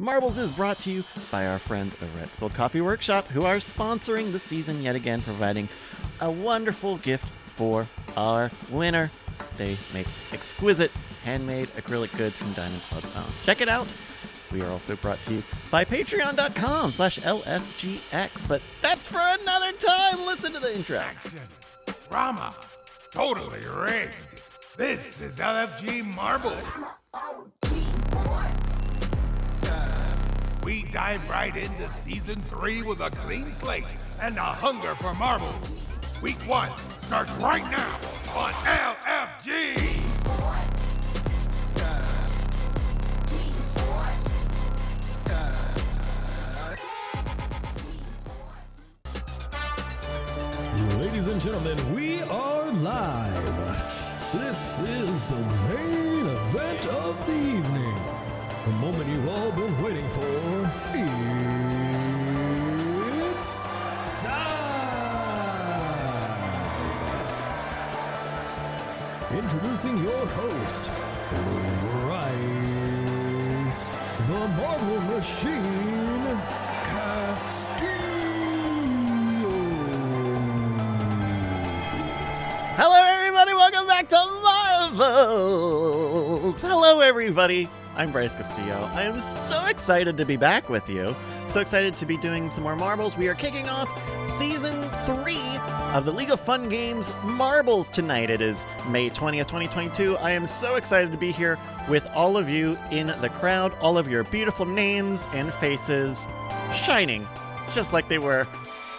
Marbles is brought to you by our friends over at Spilled Coffee Workshop, who are sponsoring the season yet again, providing a wonderful gift for our winner. They make exquisite handmade acrylic goods from Diamond Club's own. Check it out. We are also brought to you by patreon.com/LFGX, but that's for another time. Listen to the intro. Action, drama, totally rigged. This is LFG Marbles. We dive right into Season 3 with a clean slate and a hunger for marbles. Week 1 starts right now on LFG. Ladies and gentlemen, we are live. This is the main event of the evening. The moment you've all been waiting for. It's time! Introducing your host, Rise, the Marvel Machine, Hello, everybody. Welcome back to Marvels. Hello, everybody. I'm Bryce Castillo. I am so excited to be back with you. So excited to be doing some more Marbles. We are kicking off Season 3 of the League of Fun Games Marbles tonight. It is May 20th, 2022. I am so excited to be here with all of you in the crowd, all of your beautiful names and faces shining just like they were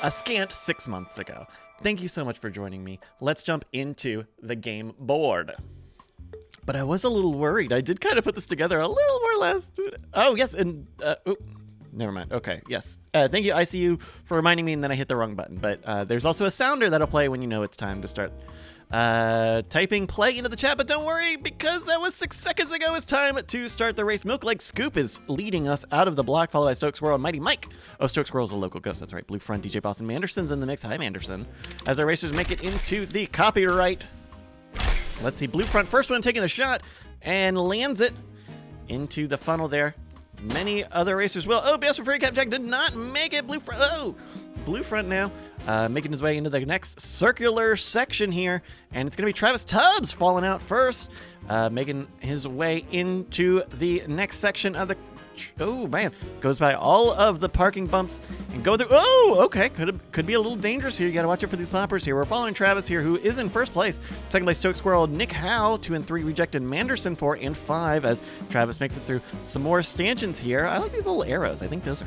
a scant 6 months ago. Thank you so much for joining me. Let's jump into the game board. But I was a little worried. I did kind of put this together a little more last minute. Oh, yes, and, never mind. Okay, yes. Thank you, ICU, for reminding me, and then I hit the wrong button. But there's also a sounder that'll play when you know it's time to start typing play into the chat. But don't worry, because that was 6 seconds ago. It's time to start the race. Milk Leg Scoop is leading us out of the block, followed by Stoke Squirrel and Mighty Mike. Oh, Stoke Squirrel's a local ghost. That's right. Blue Front, DJ Boss, and Manderson's in the mix. Hi, Manderson. As our racers make it into the copyright. Let's see, Blue Front, first one taking the shot, and lands it into the funnel there. Many other racers will. Oh, Best for Free Cap Jack did not make it. Blue Front, Blue Front now, making his way into the next circular section here, and it's going to be Travis Tubbs falling out first, making his way into the next section of the. Oh man, goes by all of the parking bumps and go through. Oh, okay, could be a little dangerous here. You got to watch out for these poppers here. We're following Travis here, who is in first place. Second place, Stoke Squirrel, Nick Howe, 2 and 3, rejected Manderson 4 and 5 as Travis makes it through some more stanchions here. I like these little arrows. I think those are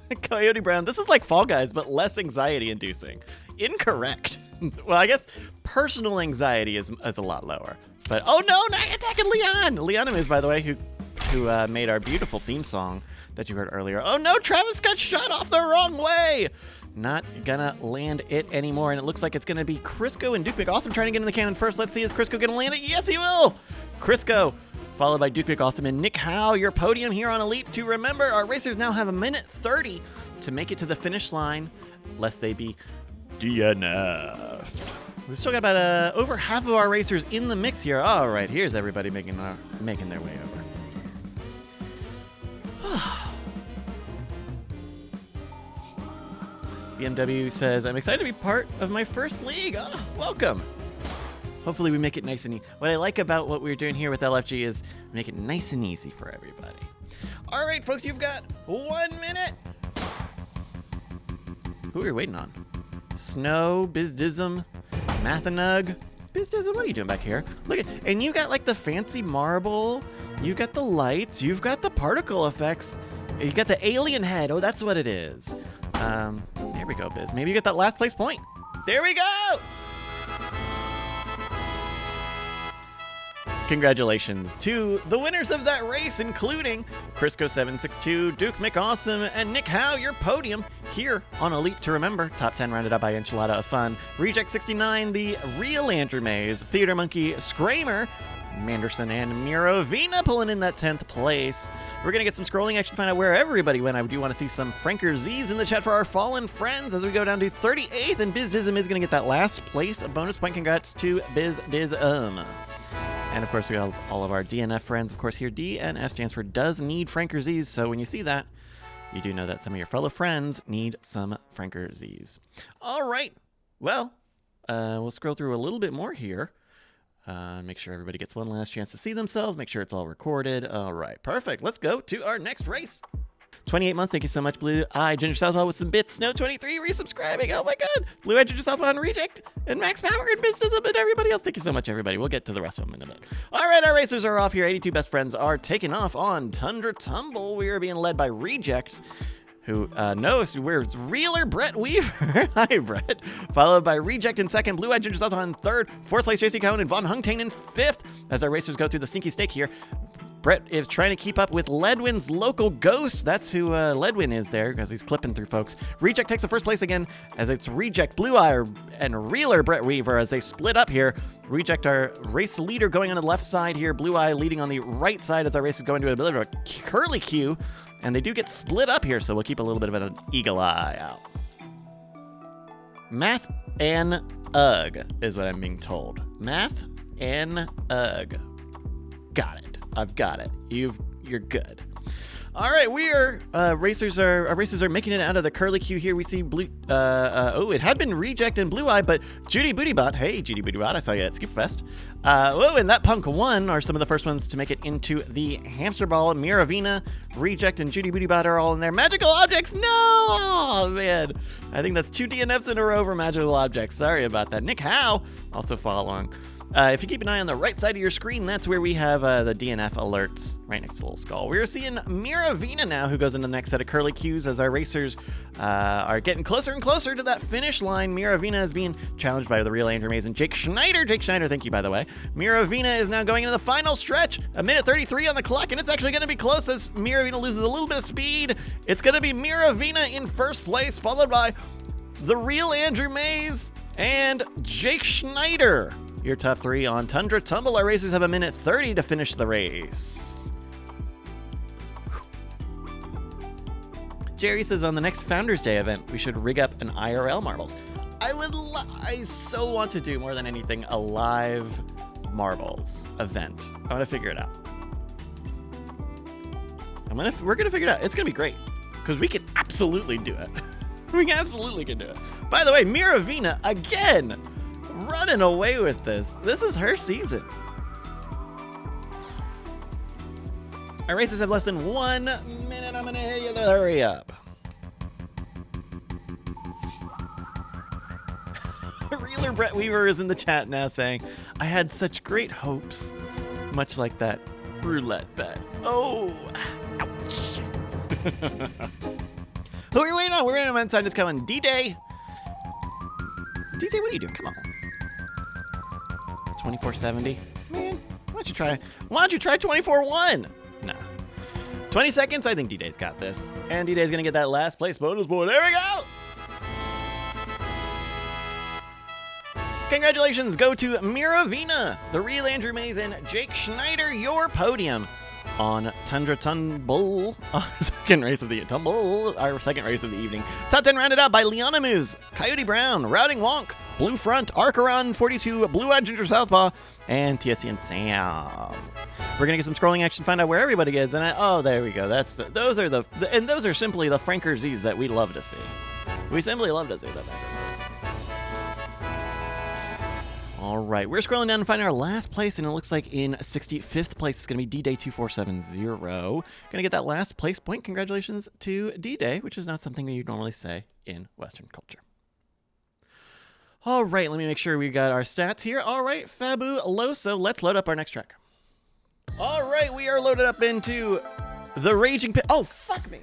new. Coyote Brown. This is like Fall Guys, but less anxiety-inducing. Incorrect. Well, I guess personal anxiety is a lot lower. But oh no, not attacking Leon. Leon is, by the way, who made our beautiful theme song that you heard earlier. Oh no, Travis got shot off the wrong way. Not gonna land it anymore, and it looks like it's gonna be Crisco and Duke McAwesome trying to get in the cannon first. Let's see, is Crisco gonna land it? Yes, he will. Crisco, followed by Duke McAwesome and Nick Howe. Your podium here on Elite. To remember, our racers now have 1:30 to make it to the finish line, lest they be DNF'd. We've still got about over half of our racers in the mix here. All right, here's everybody making their way over. BMW says, I'm excited to be part of my first league. Oh, welcome. Hopefully we make it nice and easy. What I like about what we're doing here with LFG is make it nice and easy for everybody. All right, folks, you've got 1 minute. Who are you waiting on? Snow, Bizdism, Mathanug. Bizdism, what are you doing back here? Look at, and you got like the fancy marble. You got the lights. You've got the particle effects. You got the alien head. Oh, that's what it is. There we go, Biz. Maybe you get that last place point. There we go! Congratulations to the winners of that race, including Crisco762, Duke McAwesome, and Nick Howe. Your podium here on Elite to Remember. Top 10 rounded up by Enchilada of Fun, Reject 69, the real Andrew Mays, Theater Monkey, Scramer, Manderson, and Mirovina pulling in that 10th place. We're going to get some scrolling action, find out where everybody went. I do want to see some Franker Z's in the chat for our fallen friends as we go down to 38th, and Bizdism is going to get that last place. A bonus point. Congrats to Bizdism. And of course, we have all of our DNF friends. Of course, here DNF stands for Does Need Franker-Z's. So when you see that, you do know that some of your fellow friends need some Franker-Z's. All right. Well, we'll scroll through a little bit more here. Make sure everybody gets one last chance to see themselves. Make sure it's all recorded. All right. Perfect. Let's go to our next race. 28 months. Thank you so much, Blue Eye Ginger Southpaw with some bits. Snow 23 resubscribing. Oh my God. Blue Eye Ginger Southpaw and Reject and Max Power and Bistism and everybody else. Thank you so much, everybody. We'll get to the rest of them in a minute. All right, our racers are off here. 82 best friends are taking off on Tundra Tumble. We are being led by Reject, who knows where's Reeler Brett Weaver. Hi, Brett. Followed by Reject in second, Blue Eye Ginger Southpaw in third, fourth place JC Cohen and Von Hungtain in fifth. As our racers go through the sneaky stake here, Brett is trying to keep up with Ledwin's local ghost. That's who Ledwin is there, because he's clipping through folks. Reject takes the first place again, as it's Reject, Blue Eye, and Reeler Brett Weaver as they split up here. Reject, our race leader, going on the left side here. Blue Eye leading on the right side as our race is going to a bit of a curly Q. And they do get split up here, so we'll keep a little bit of an eagle eye out. Math and Ugh is what I'm being told. Math and Ugh. Got it. I've got it. You're good. All right, our racers are making it out of the curly queue here. We see Blue. It had been Reject and Blue Eye, but Judy Bootybot. Hey, Judy Bootybot, I saw you at Skip Fest. And that Punk 1 are some of the first ones to make it into the hamster ball. Miravina, Reject, and Judy Bootybot are all in there. Magical objects, no! Oh man, I think that's 2 DNFs in a row for magical objects. Sorry about that. Nick Howe also follow along. If you keep an eye on the right side of your screen, that's where we have the DNF alerts right next to the little skull. We're seeing Miravina now, who goes into the next set of curly cues as our racers are getting closer and closer to that finish line. Miravina is being challenged by the real Andrew Mays and Jake Schneider. Jake Schneider, thank you, by the way. Miravina is now going into the final stretch. 1:33 on the clock, and it's actually going to be close as Miravina loses a little bit of speed. It's going to be Miravina in first place, followed by the real Andrew Mays and Jake Schneider. Your top 3 on Tundra Tumble. Our racers have 1:30 to finish the race. Jerry says on the next Founders Day event, we should rig up an IRL marbles. I so want to do more than anything a live marbles event. I want to figure it out. We're gonna figure it out. It's gonna be great because we can absolutely do it. We absolutely can do it. By the way, Miravina again. Running away with this. This is her season. Our racers have less than 1 minute. I'm going to hit you. Hurry up. Reeler Brett Weaver is in the chat now saying, I had such great hopes. Much like that roulette bet. Oh, ouch. Who are we waiting on? We're waiting on one side. It's coming. D-Day. D-Day, what are you doing? Come on. 2470. Man, why don't you try 24-1? No. 20 seconds. I think D-Day's got this. And D-Day's gonna get that last place bonus board. There we go. Congratulations go to Miravina, the real Andrew Mays, and Jake Schneider, your podium on Tundra Tumble, our second race of the evening. Top 10 rounded out by Liana Moose, Coyote Brown, Routing Wonk, Blue Front, Arcaron 42, Blue Eye Ginger Southpaw, and TSC and Sam. We're gonna get some scrolling action, find out where everybody is, and there we go. Those are simply the Franker-Z's that we love to see. We simply love to see that. All right, we're scrolling down and finding our last place, and it looks like in 65th place it's going to be D-Day 2470. Going to get that last place point. Congratulations to D-Day, which is not something that you'd normally say in Western culture. All right, let me make sure we got our stats here. All right, fabuloso. Let's load up our next track. All right, we are loaded up into the Raging Pit. Oh, fuck me.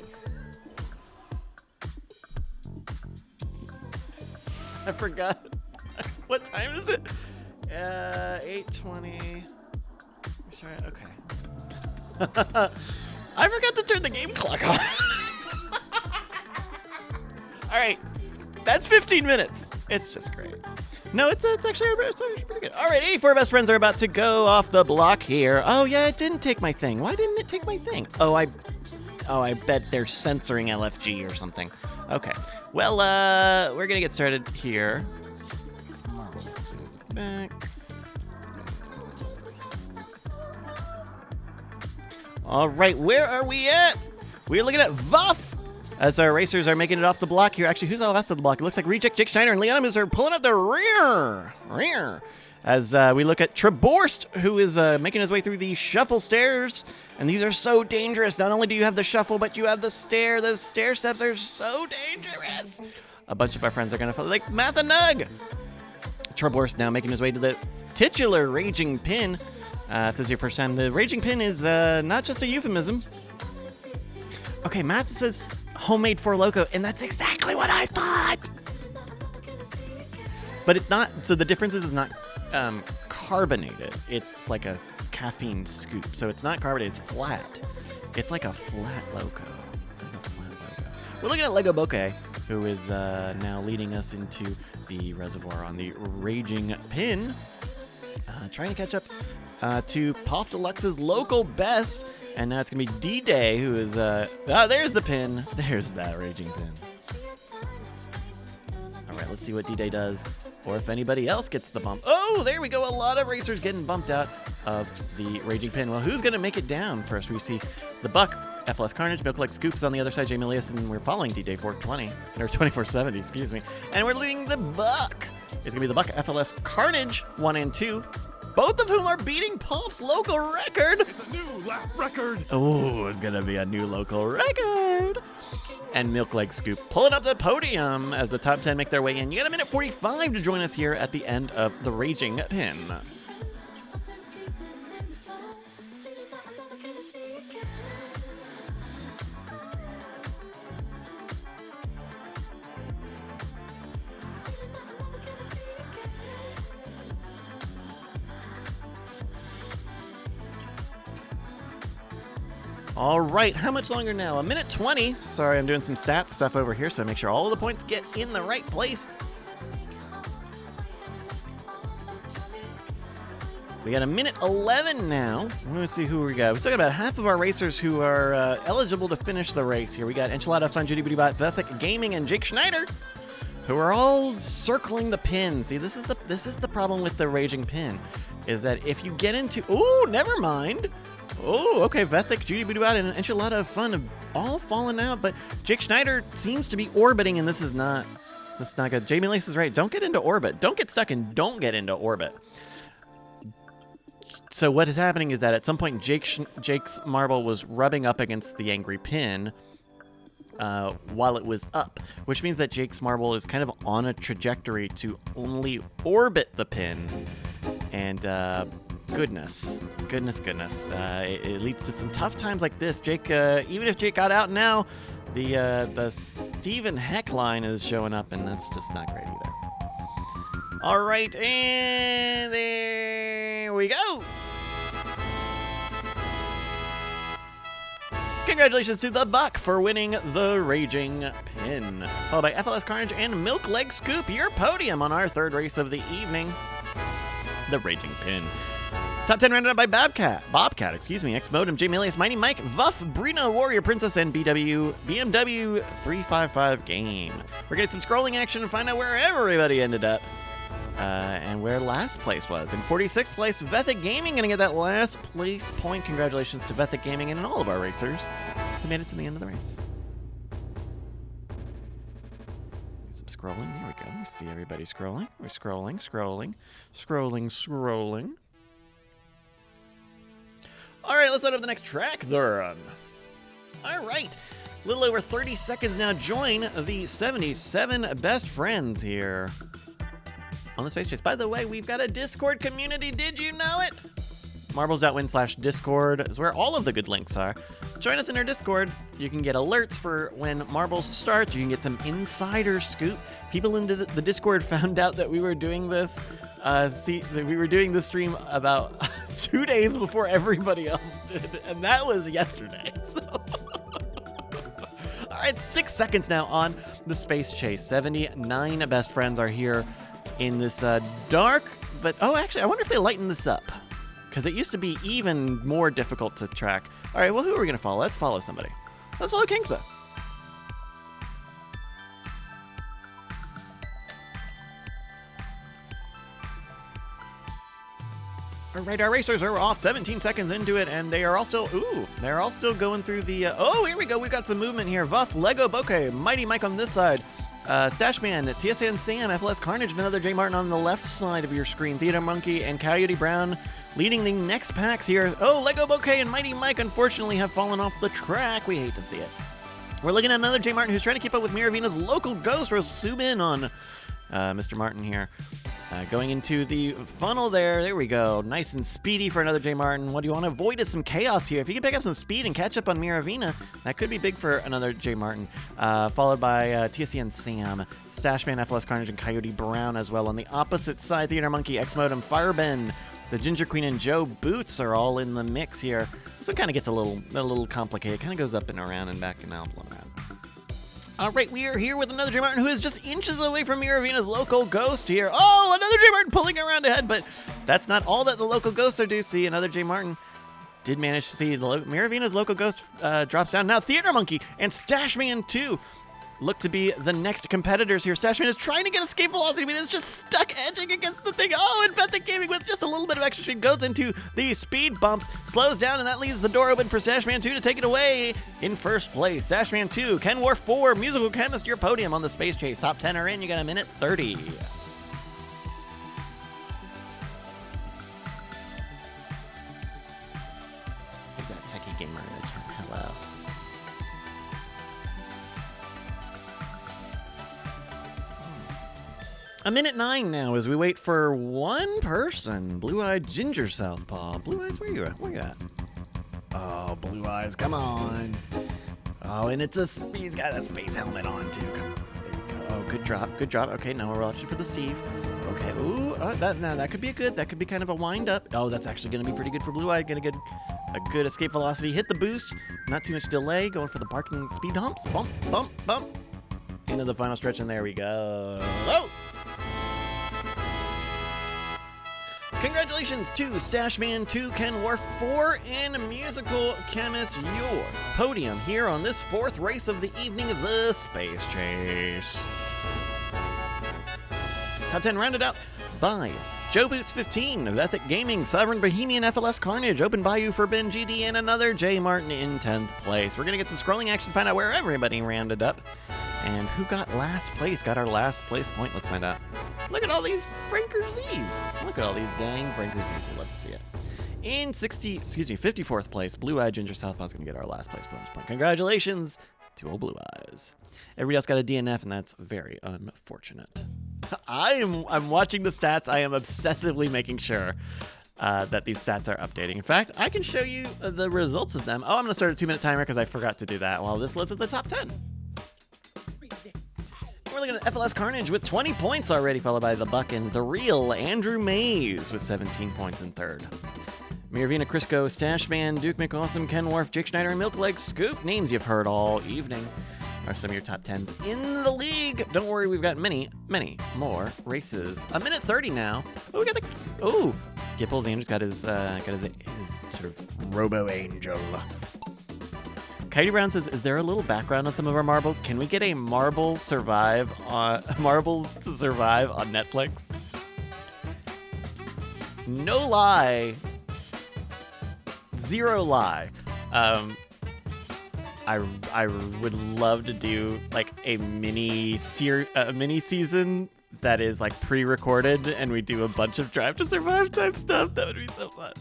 I forgot. What time is it? 8:20. Sorry, okay. I forgot to turn the game clock on. All right, that's 15 minutes. It's just great. No, it's actually pretty good. All right, 84 best friends are about to go off the block here. Oh yeah, it didn't take my thing. Why didn't it take my thing? Oh, I bet they're censoring LFG or something. Okay, well, we're gonna get started here. Back. All right, where are we at? We're looking at Vuff as our racers are making it off the block here. Actually, who's all left of the block? It looks like Reject, Jake Schneider, and Leonimus are pulling up the rear. As we look at Traborst, who is making his way through the shuffle stairs. And these are so dangerous. Not only do you have the shuffle, but you have the stair. Those stair steps are so dangerous. A bunch of our friends are going to follow, like Math and Nug. Traborst now making his way to the titular Raging Pin. If this is your first time, the Raging Pin is not just a euphemism. Okay, Math says homemade for Loco, and that's exactly what I thought. But it's not, so the difference is it's not carbonated. It's like a caffeine scoop. So it's not carbonated, it's flat. It's like a flat Loco. We're looking at Lego Bokeh, who is now leading us into the reservoir on the Raging Pin. Trying to catch up to Poff Deluxe's local best. And now it's going to be D-Day, who is... there's the pin. There's that Raging Pin. All right, let's see what D-Day does. Or if anybody else gets the bump. Oh, there we go. A lot of racers getting bumped out of the Raging Pin. Well, who's going to make it down first? We see the Buck, FLS Carnage, Milk Like Scoops on the other side, Jamie Elias, and we're following D-Day 420, or 2470, excuse me. And we're leading the Buck. It's going to be the Buck, FLS Carnage 1 and 2. Both of whom are beating Poff's local record. It's a new lap record. Oh, it's going to be a new local record. And Milk Leg Scoop pulling up the podium as the top 10 make their way in. You got a minute 45 to join us here at the end of the Raging Pin. All right, how much longer now? A minute 20. Sorry, I'm doing some stats stuff over here, so I make sure all of the points get in the right place. We got a minute 11 now. Let me see who we got. We still got about half of our racers who are eligible to finish the race here. We got Enchilada, Fun, Judy Booty Bot, Vethic Gaming, and Jake Schneider, who are all circling the pin. See, this is the problem with the Raging Pin, is that if you get into... Ooh, never mind. Oh, okay, Vethic, Judy Bootybot, and Enchilada of Fun have all fallen out, but Jake Schneider seems to be orbiting, and this is not good. Jamie Lace is right. Don't get into orbit. Don't get stuck and don't get into orbit. So what is happening is that at some point, Jake's marble was rubbing up against the angry pin while it was up, which means that Jake's marble is kind of on a trajectory to only orbit the pin, and Goodness. It leads to some tough times like this. Jake, even if Jake got out now, the Steven Heck line is showing up, and that's just not great either. All right, and there we go. Congratulations to the Buck for winning the Raging Pin. Followed by FLS Carnage and Milk Leg Scoop, your podium on our third race of the evening, the Raging Pin. Top 10 rounded up by Bobcat, X-Modem, Jamie Elias, Mighty Mike, Vuff, Brina, Warrior Princess, and BMW 355 Game. We're getting some scrolling action and find out where everybody ended up. And where last place was. In 46th place, Vethic Gaming going to get that last place point. Congratulations to Vethic Gaming and all of our racers who made it to the end of the race. Some scrolling. There we go. We see everybody scrolling. We're scrolling. All right, let's load up the next track then. All right. A little over 30 seconds now. Join the 77 best friends here on the Space Chase. By the way, we've got a Discord community. Did you know it? Marbles.win/Discord is where all of the good links are. Join us in our Discord. You can get alerts for when Marbles starts. You can get some insider scoop. People in the Discord found out that we were doing this. We were doing this stream about 2 days before everybody else did, and that was yesterday. So. All right, 6 seconds now on the Space Chase. 79 best friends are here in this dark, but actually, I wonder if they lighten this up, because it used to be even more difficult to track. All right, well, who are we going to follow? Let's follow somebody. Let's follow Kingsba. All right, our racers are off 17 seconds into it, and they are all still, they're all still going through the, here we go. We've got some movement here. Vuff, Lego Bokeh, Mighty Mike on this side. Stashman, TSN Sam, FLS Carnage, and another J Martin on the left side of your screen. Theater Monkey and Coyote Brown leading the next packs here. Oh, Lego Bokeh and Mighty Mike unfortunately have fallen off the track. We hate to see it. We're looking at another J Martin who's trying to keep up with Miravina's local ghost. We'll zoom in on Mr. Martin here. Going into the funnel there. There we go. Nice and speedy for another J Martin. What do you want to avoid is some chaos here. If you can pick up some speed and catch up on Miravina, that could be big for another J Martin. Followed by TSN Sam, Stashman, FLS Carnage, and Coyote Brown as well. On the opposite side, Theater Monkey, X-Modem, Firebend, the Ginger Queen, and Joe Boots are all in the mix here. This one kind of gets a little complicated. Kind of goes up and around and back and out and around. All right, we are here with another J Martin who is just inches away from Miravina's local ghost here. Oh, another J Martin pulling around ahead, but that's not all that the local ghosts are do. See, another J Martin did manage to see Miravina's local ghost drops down. Now Theater Monkey and Stashman too look to be the next competitors here. Stashman is trying to get escape velocity, but it's just stuck edging against the thing. Oh, and Bethany Gaming with just a little bit of extra speed goes into the speed bumps, slows down, and that leaves the door open for Stashman 2 to take it away in first place. Stashman 2, Ken War 4, Musical Chemist, your podium on the Space Chase. Top 10 are in. You got a minute 30. Is that Techie Gamer in the chat? Hello. A minute 9 now as we wait for one person. Blue-eyed Ginger Southpaw. Blue Eyes, where you at? Where you at? Oh, Blue Eyes, come on. Oh, and he's got a space helmet on too. Come on, there you go. Oh, good drop, good drop. Okay, now we're watching for the Steve. Okay, ooh, that could be that could be kind of a wind up. Oh, that's actually gonna be pretty good for Blue Eye. Gonna get a good escape velocity. Hit the boost, not too much delay. Going for the parking speed humps. Bump, bump, bump. Into the final stretch, and there we go. Oh! Congratulations to Stashman 2, Ken War 4, and Musical Chemist, your podium here on this fourth race of the evening, the Space Chase. Top 10 rounded out by Joe Boots 15, Vethic Gaming, Sovereign Bohemian, FLS Carnage, Open Bayou for Ben GD, and another J Martin in 10th place. We're going to get some scrolling action, find out where everybody rounded up. And who got last place? Got our last place point. Let's find out. Look at all these Franker-Z's. Look at all these dang Franker-Z's. We'd love to see it. In 54th place, Blue Eye Ginger Southpaw's going to get our last place bonus point. Congratulations to old Blue Eyes. Everybody else got a DNF, and that's very unfortunate. I'm watching the stats. I am obsessively making sure that these stats are updating. In fact, I can show you the results of them. Oh, I'm going to start a 2-minute timer because I forgot to do that. Well, this looks at the top 10. We're looking at FLS Carnage with 20 points already, followed by the Buck and the real Andrew Mays with 17 points in third. Miravina, Crisco, Stashman, Duke McAwesome, Ken Wharf, Jake Schneider, and Milkleg Scoop. Names you've heard all evening are some of your top 10s in the league. Don't worry, we've got many, many more races. A minute 30 now. Oh, we got the... Oh, Gipples Andrew's got his sort of Robo-Angel. Coyote Brown says, is there a little background on some of our marbles? Can we get a Marbles to survive on Netflix? No lie. Zero lie. I would love to do like a mini season that is like pre-recorded, and we do a bunch of Drive to Survive type stuff. That would be so fun.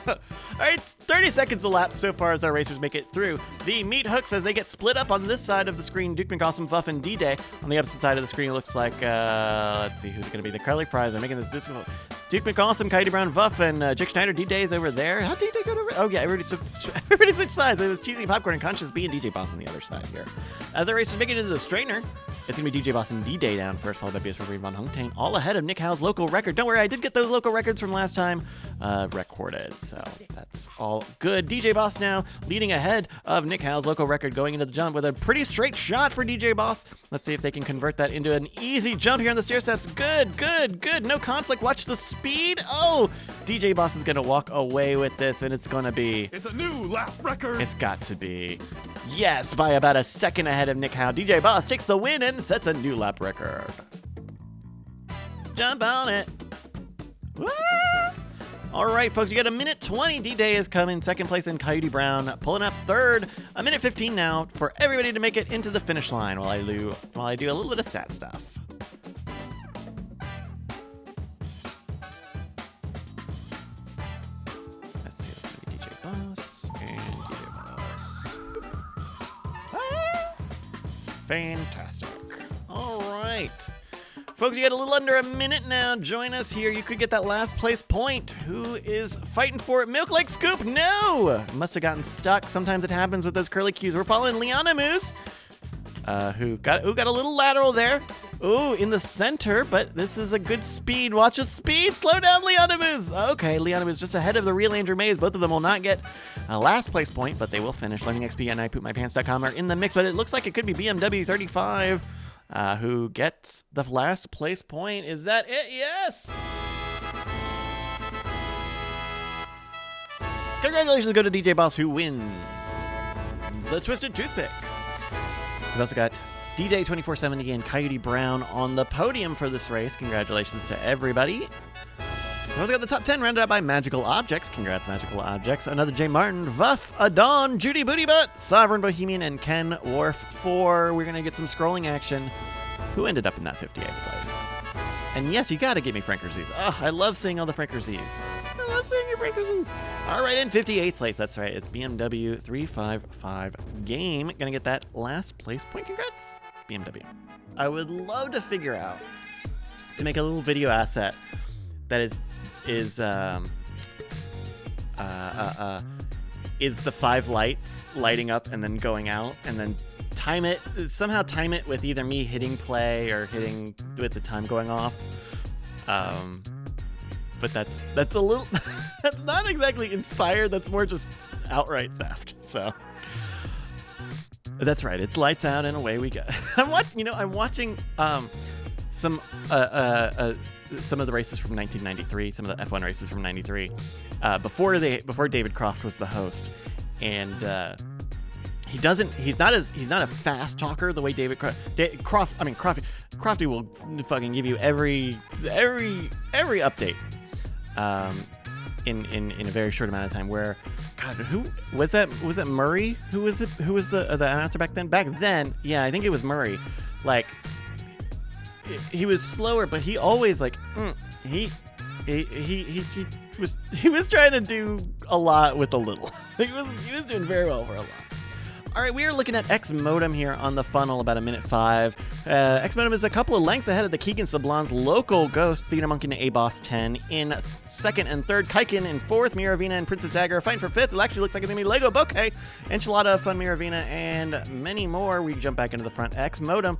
All right, 30 seconds elapsed so far as our racers make it through the meat hooks as they get split up on this side of the screen. Duke McAwesome, Buff, and D-Day. On the opposite side of the screen, it looks like, let's see, who's going to be the Curly Fries? I'm making this difficult. Duke McAwesome, Coyote Brown, Vuff, and Jake Schneider. D-Day is over there. How'd D-Day go over? Oh, yeah, everybody switched sides. It was Cheesy Popcorn and Conscious B and DJ Boss on the other side here. As the racers make it into the straightener, it's going to be DJ Boss and D-Day down first, followed by BS for Von Hungtain, all ahead of Nick Howe's local record. Don't worry, I did get those local records from last time recorded, so that's all good. DJ Boss now leading ahead of Nick Howe's local record going into the jump with a pretty straight shot for DJ Boss. Let's see if they can convert that into an easy jump here on the stair steps. Good, good, good. No conflict. Watch the speed. Oh, DJ Boss is going to walk away with this, and it's going to be... It's a new lap record. It's got to be. Yes, by about a second ahead of Nick Howe. DJ Boss takes the win and sets a new lap record. Jump on it. Woo! All right, folks, you got a minute 20. D-Day is coming second place in Coyote Brown, pulling up third. A minute 15 now for everybody to make it into the finish line while I do a little bit of stat stuff. Let's see, it's gonna be DJ Boss and DJ Boss. Ah! Fantastic. All right. Folks, you got a little under a minute now. Join us here. You could get that last place point. Who is fighting for it? Milk Lake Scoop? No! Must have gotten stuck. Sometimes it happens with those curly cues. We're following Liana Moose, who got a little lateral there. Ooh, in the center, but this is a good speed. Watch the speed. Slow down, Liana Moose. Okay, Liana Moose just ahead of the real Andrew Mays. Both of them will not get a last place point, but they will finish. Learning XP and ipoopmypants.com are in the mix, but it looks like it could be BMW 35. Who gets the last place point. Is that it? Yes! Congratulations go to DJ Boss, who wins the Twisted Toothpick. We've also got D-Day 2470 and Coyote Brown on the podium for this race. Congratulations to everybody. We've also got the top 10 rounded out by Magical Objects. Congrats, Magical Objects. Another J. Martin, Vuff, Adon, Judy Booty Butt, Sovereign Bohemian, and Ken Wharf 4. We're going to get some scrolling action. Who ended up in that 58th place? And yes, you got to give me Frankerz's. Oh, I love seeing all the Frankerz's. I love seeing your Frankerz's. All right, in 58th place. That's right. It's BMW 355 Game. Going to get that last place point. Congrats, BMW. I would love to figure out to make a little video asset that is the 5 lights lighting up and then going out, and then somehow time it with either me hitting play or hitting with the time going off. But that's a little that's not exactly inspired. That's more just outright theft. So that's right. It's lights out and away we go. I'm watching some of the races from 1993, some of the F1 races from 93, before David Croft was the host, and he's not a fast talker the way Crofty will fucking give you every update in a very short amount of time. Where, God, who was that? Was it Murray? Who was the announcer back then? Back then, yeah, I think it was Murray. Like, he was slower, but he always he was trying to do a lot with a little. he was doing very well for a lot. All right, we are looking at X Modem here on the funnel, about a minute 5. X Modem is a couple of lengths ahead of the Keegan Sablon's local Ghost, Theater Monkey and A-Boss 10 in second and third. Kaikin in fourth. Miravina and Princess Dagger fighting for fifth. It actually looks like it's going to be Lego Bouquet, Enchilada, Fun Miravina, and many more. We jump back into the front. X Modem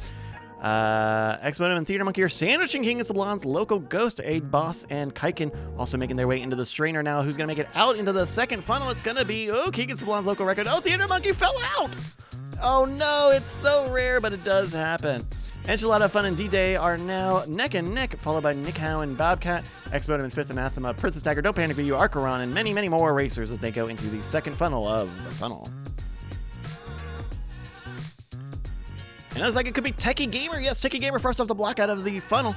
and Theater Monkey are sandwiching King of Sablon's local Ghost, A-Boss, and Kaikin, also making their way into the strainer now. Who's going to make it out into the second funnel? It's going to be, King of Sablon's local record. Oh, Theater Monkey fell out! Oh no, it's so rare, but it does happen. Enchilada, Fun, and D-Day are now neck and neck, followed by Nick Howe and Bobcat, X-Modem in fifth, Anathema, Princess Dagger, Don't Panic You, Archeron, and many, many more racers as they go into the second funnel of the funnel. And it looks like it could be Techie Gamer. Yes, Techie Gamer first off the block out of the funnel.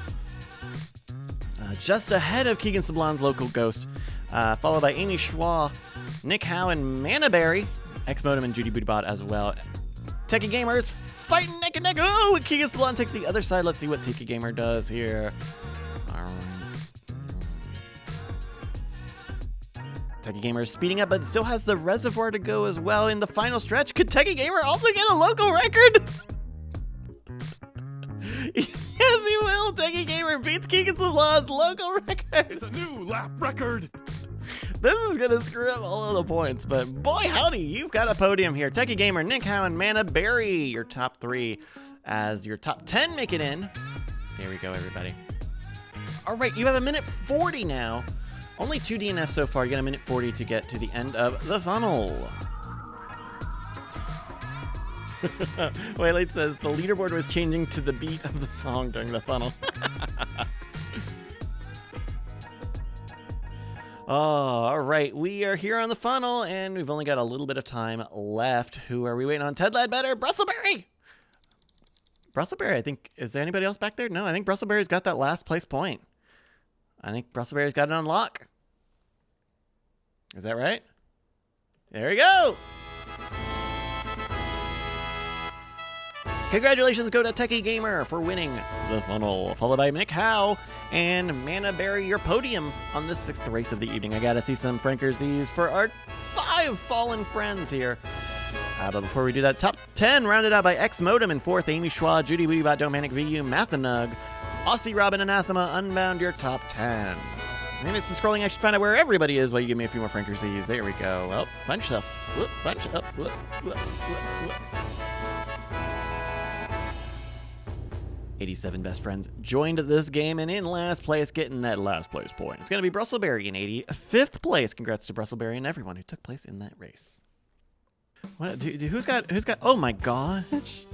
Just ahead of Keegan Sablon's local Ghost. Followed by Amy Schwa, Nick Howe, and Manaberry. X-Modem and Judy Bootybot as well. Techie Gamer's fighting neck and neck. Oh, Keegan Sablon takes the other side. Let's see what Techie Gamer does here. All right. Techie Gamer is speeding up, but still has the reservoir to go as well in the final stretch. Could Techie Gamer also get a local record? Yes, he will. Techie Gamer beats Keegan Sablon's local record. It's a new lap record. This is going to screw up all of the points, but boy, howdy, you've got a podium here. Techie Gamer, Nick Howe, and Mana Berry, your top 3, as your top 10 make it in. There we go, everybody. All right, you have a minute 40 now. Only 2 DNFs so far. You got a minute 40 to get to the end of the funnel. Waylate says the leaderboard was changing to the beat of the song during the funnel. Oh, all right. We are here on the funnel, and we've only got a little bit of time left. Who are we waiting on? Ted Ledbetter, Brustleberry! Brustleberry, I think. Is there anybody else back there? No, I think Brustleberry's got that last place point. I think Brustleberry's got it on lock. Is that right? There we go. Congratulations go to Techie Gamer for winning the funnel, followed by Nick Howe and Mana Berry, your podium on this 6th race of the evening. I gotta see some Frankersies for our 5 fallen friends here. But before we do that, top 10 rounded out by X Modem in 4th, Amy Schwa, Judy Weedybot, Domanic VU, Mathanug, Aussie Robin, Anathema, Unbound, your top 10. We're gonna do some scrolling action to find out where everybody is while you give me a few more Frankersies. There we go. Well, fun stuff. Whoop, fun stuff. Whoop, whoop, whoop, whoop. 87 best friends joined this game, and in last place, getting that last place point, it's going to be Brustleberry in 85th place. Congrats to Brustleberry and everyone who took place in that race. What, who's got? Oh my gosh,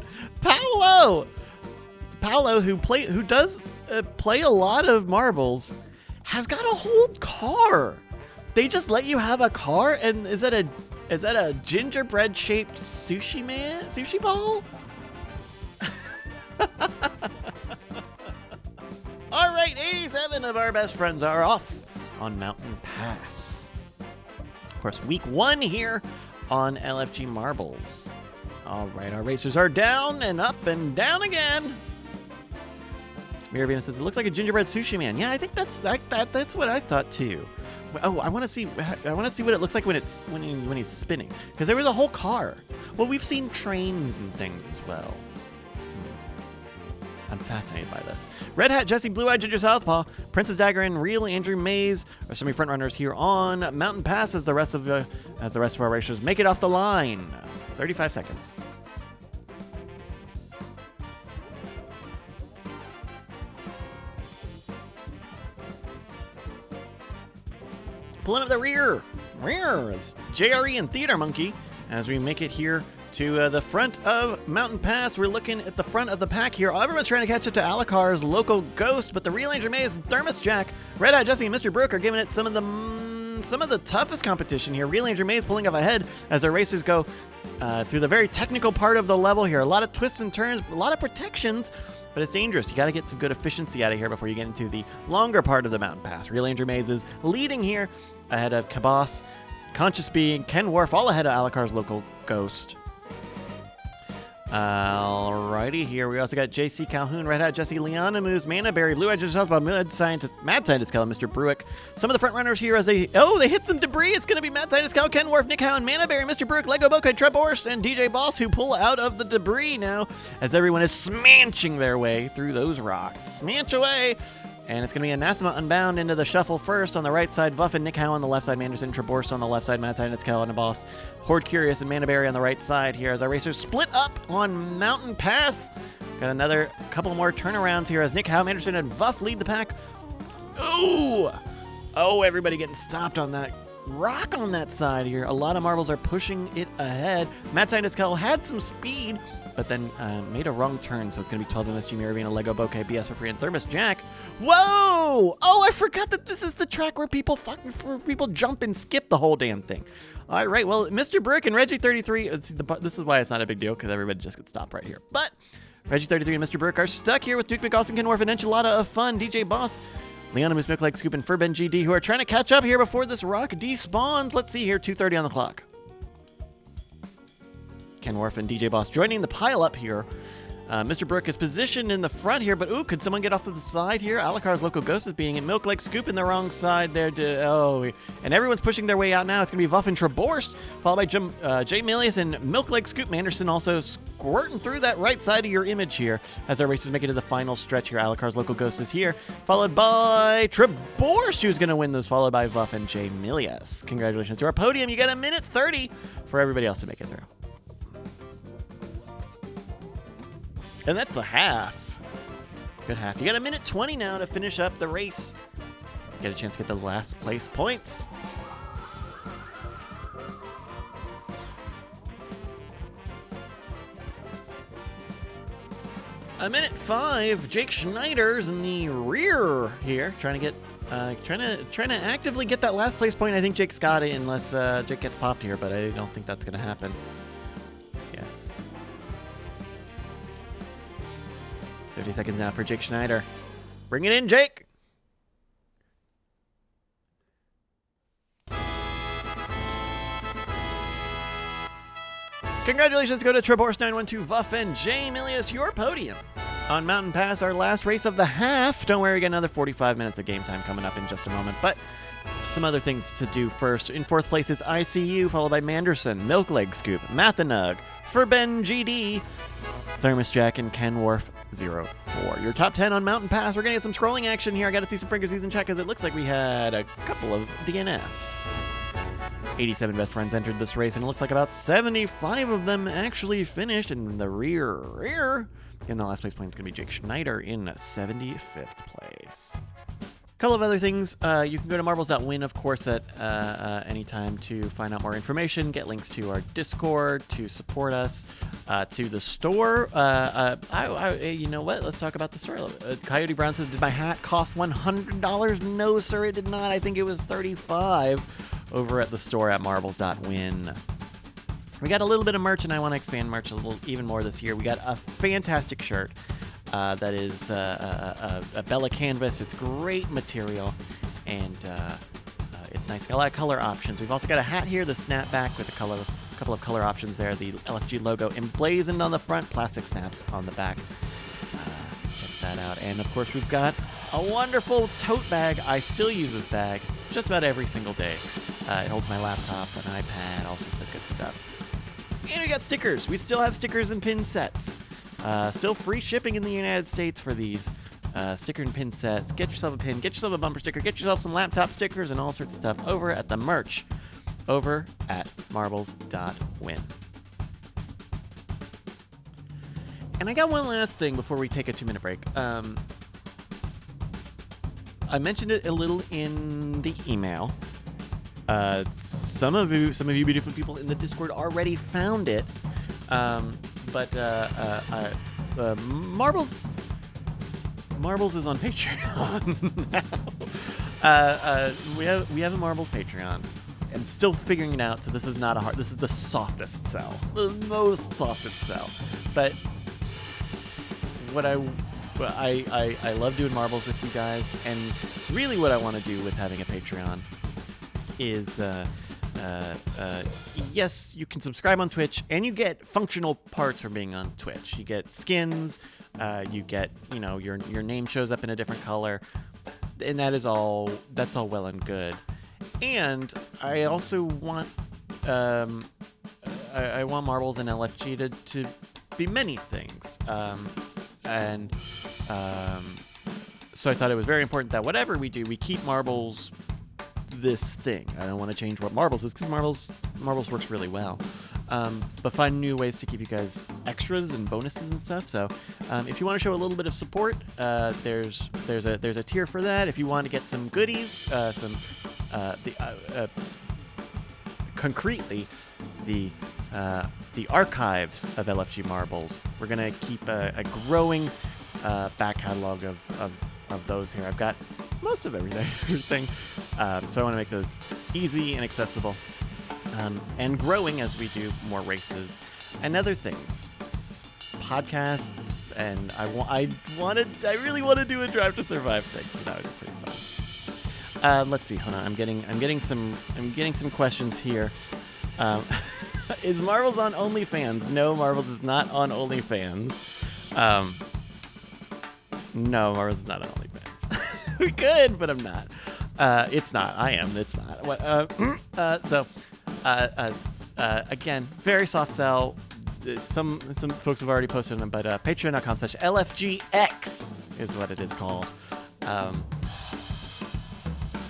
Paolo, who does play a lot of marbles, has got a whole car. They just let you have a car, and is that a gingerbread shaped sushi ball? All right, 87 of our best friends are off on Mountain Pass. Of course, week 1 here on LFG Marbles. All right, our racers are down and up and down again. Mira Venus says, it looks like a gingerbread sushi man. Yeah, I think that's what I thought too. Oh, I want to see what it looks like when he's spinning, because there was a whole car. Well, we've seen trains and things as well. I'm fascinated by this. Red Hat, Jesse, Blue Eye, Ginger Southpaw, Princess Dagger, and Real Andrew Mays are some of front runners here on Mountain Pass as the rest of our racers make it off the line. 35 seconds. Pulling up the rears, JRE and Theater Monkey as we make it here to the front of Mountain Pass. We're looking at the front of the pack here. Everyone's trying to catch up to Alakar's Local Ghost, but the Real Andrew Mays and Thermos Jack, Red Eye Jesse, and Mr. Brook are giving it some of the toughest competition here. Real Andrew Mays pulling up ahead as our racers go through the very technical part of the level here. A lot of twists and turns, a lot of protections, but it's dangerous. You got to get some good efficiency out of here before you get into the longer part of the Mountain Pass. Real Andrew Mays is leading here ahead of Cabas, Conscious Being, Ken Worf, all ahead of Alakar's Local Ghost. Alrighty, here we also got JC Calhoun, Red Hat Jesse, Liana Moose, Mana Berry, Blue Edge Southpaw, Mad Scientist Kel, Mr. Bruick. Some of the front runners here as they hit some debris. It's going to be Mad Scientist Kel, Ken Worf, Nick Howe, and Mana Berry, Mr. Bruick, Lego Bokeh, Treb Orst, and DJ Boss who pull out of the debris now as everyone is smanching their way through those rocks. Smanch away! And it's going to be Anathema Unbound into the shuffle first. On the right side, Vuff and Nick Howe on the left side, Manderson, Traborst on the left side, Mad Scientist Kel and the Boss, Horde Curious and Mana Berry on the right side here as our racers split up on Mountain Pass. Got another couple more turnarounds here as Nick Howe, Manderson, and Vuff lead the pack. Ooh! Oh, everybody getting stopped on that rock on that side here. A lot of marbles are pushing it ahead. Mad Scientist Kel had some speed, but then made a wrong turn, so it's going to be 12 MSG, Maravina, Lego Bokeh, BS for free, and Thermos Jack. Whoa! Oh, I forgot that this is the track where people jump and skip the whole damn thing. All right, well, Mr. Brick and Reggie33, this is why it's not a big deal, because everybody just gets stopped right here. But Reggie33 and Mr. Brick are stuck here with Duke McAwesome, Ken Worf, and Enchilada of Fun, DJ Boss, Leona Moose, Milk Lake Scoop, and Furben GD, who are trying to catch up here before this rock despawns. Let's see here, 2:30 on the clock. Ken Worf and DJ Boss joining the pile up here. Mr. Brook is positioned in the front here, but ooh, could someone get off to the side here? Alakar's Local Ghost is being in. Milk Lake Scoop in the wrong side there. And everyone's pushing their way out now. It's going to be Vuff and Traborst, followed by Jay Milius and Milk Lake Scoop. Manderson also squirting through that right side of your image here as our racers make it to the final stretch here. Alakar's Local Ghost is here, followed by Traborst, who's going to win this, followed by Vuff and Jay Milius. Congratulations to our podium. You got a minute 30 for everybody else to make it through. And that's the half. Good half. You got a minute 20 now to finish up the race. Get a chance to get the last place points. A minute 5. Jake Schneider's in the rear here, trying to actively get that last place point. I think Jake's got it unless Jake gets popped here, but I don't think that's going to happen. Yes. 50 seconds now for Jake Schneider. Bring it in, Jake. Congratulations go to Traborse912, Vuff, and J. Milius, your podium. On Mountain Pass, our last race of the half. Don't worry, we got another 45 minutes of game time coming up in just a moment, but some other things to do first. In fourth place, it's ICU, followed by Manderson, Milkleg Scoop, Mathanug, Furben GD, Thermos Jack, and Ken Wharf 04. Your top 10 on Mountain Pass. We're going to get some scrolling action here. I got to see some Frinker Season chat because it looks like we had a couple of DNFs. 87 best friends entered this race, and it looks like about 75 of them actually finished in the rear. In the last place point is going to be Jake Schneider in 75th place. Couple of other things. You can go to marbles.win, of course, at any time to find out more information, get links to our Discord, to support us, to the store. You know what? Let's talk about the store. Coyote Brown says, did my hat cost $100? No, sir, it did not. I think it was $35 over at the store at marbles.win. We got a little bit of merch, and I want to expand merch a little even more this year. We got a fantastic shirt. That is a Bella canvas. It's great material, and it's nice. Got a lot of color options. We've also got a hat here, the snapback with a couple of color options there. The LFG logo emblazoned on the front, plastic snaps on the back. Check that out. And of course, we've got a wonderful tote bag. I still use this bag just about every single day. It holds my laptop, an iPad, all sorts of good stuff. And we got stickers. We still have stickers and pin sets. Still free shipping in the United States for these sticker and pin sets. Get yourself a pin, get yourself a bumper sticker, get yourself some laptop stickers and all sorts of stuff over at the merch over at marbles.win. And I got one last thing before we take a 2-minute break. I mentioned it a little in the email. Some of you beautiful people in the Discord already found it. But Marbles is on Patreon now. We have a Marbles Patreon, and still figuring it out. So this is not a hard. This is the softest sell, the most softest sell. But what I love doing Marbles with you guys, and really what I want to do with having a Patreon is. Yes, you can subscribe on Twitch, and you get functional parts from being on Twitch. You get skins, you get, your name shows up in a different color, and that's all well and good. And I also want, I want Marbles and LFG to be many things. So I thought it was very important that whatever we do, we keep Marbles this thing. I don't want to change what Marbles is, because Marbles works really well, but find new ways to give you guys extras and bonuses and stuff. So if you want to show a little bit of support, there's a tier for that. If you want to get some goodies, concretely the archives of LFG Marbles, we're gonna keep a growing back catalog of those here. I've got most of everything. So I want to make those easy and accessible, and growing as we do more races and other things, podcasts, and I really want to do a Drive to Survive thing. So that would be pretty fun. Let's see. Hold on. I'm getting some questions here. Is Marbles on OnlyFans? No, Marbles is not on OnlyFans. No, Marbles is not on OnlyFans. We could, but I'm not. It's not. I am. It's not. Again, very soft sell. Some folks have already posted them, but patreon.com/LFGX is what it is called.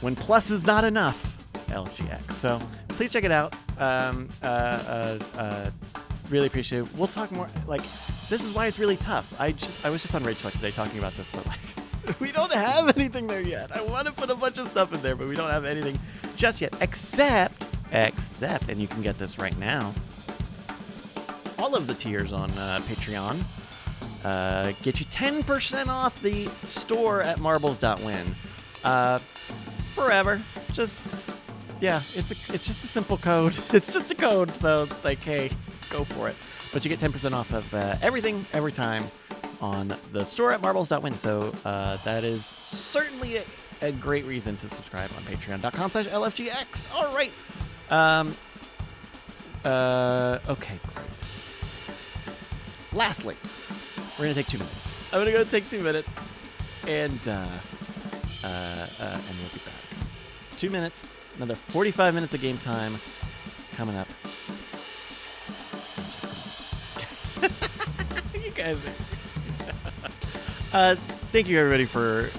When plus is not enough, LFGX. So please check it out. Really appreciate it. We'll talk more. Like, this is why it's really tough. I was just on Rage Select today talking about this, but we don't have anything there yet. I want to put a bunch of stuff in there, but we don't have anything just yet. Except, and you can get this right now. All of the tiers on Patreon get you 10% off the store at marbles.win. Forever. It's just a simple code. It's just a code, so hey, go for it. But you get 10% off of everything, every time on the store at marbles.win. So that is certainly a great reason to subscribe on patreon.com/LFGX. All right. Okay, great. lastly, we're going to take 2 minutes. I'm going to go take 2 minutes, and we'll be back. 2 minutes, another 45 minutes of game time coming up. You guys thank you everybody for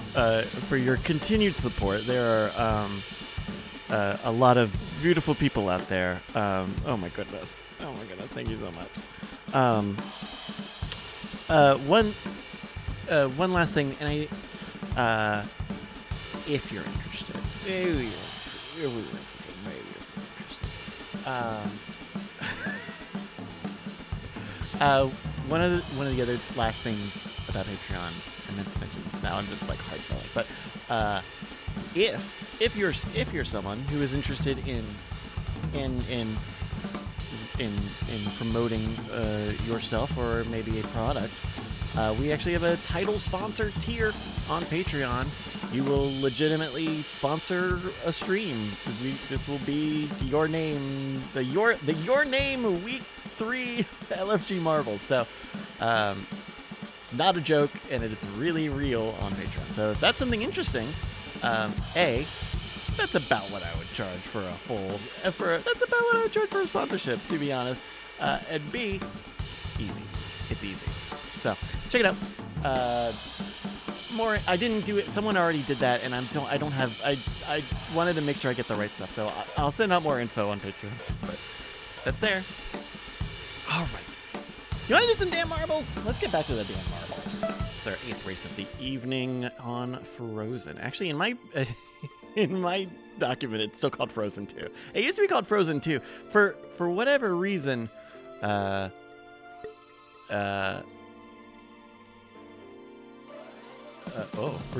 your continued support. There are a lot of beautiful people out there. Oh my goodness, thank you so much. One last thing, and if you're interested, one of the other last things about Patreon I meant to mention. Now I'm just like hard selling, but if you're someone who is interested in promoting yourself or maybe a product, we actually have a title sponsor tier on Patreon. You will legitimately sponsor a stream. This will be your name, the your name week 3 LFG Marbles. So it's not a joke, and it is really real on Patreon. So if that's something interesting, A, that's about what I would charge for a full. That's about what I would charge for a sponsorship, to be honest. And B, easy. It's easy. So check it out. More. I didn't do it. Someone already did that, and I don't have. I wanted to make sure I get the right stuff, so I'll send out more info on Patreon. But that's there. All right. You want to do some damn marbles? Let's get back to the damn marbles. It's our 8th race of the evening on Frozen. Actually, in my document, it's still called Frozen 2. It used to be called Frozen 2. For whatever reason, for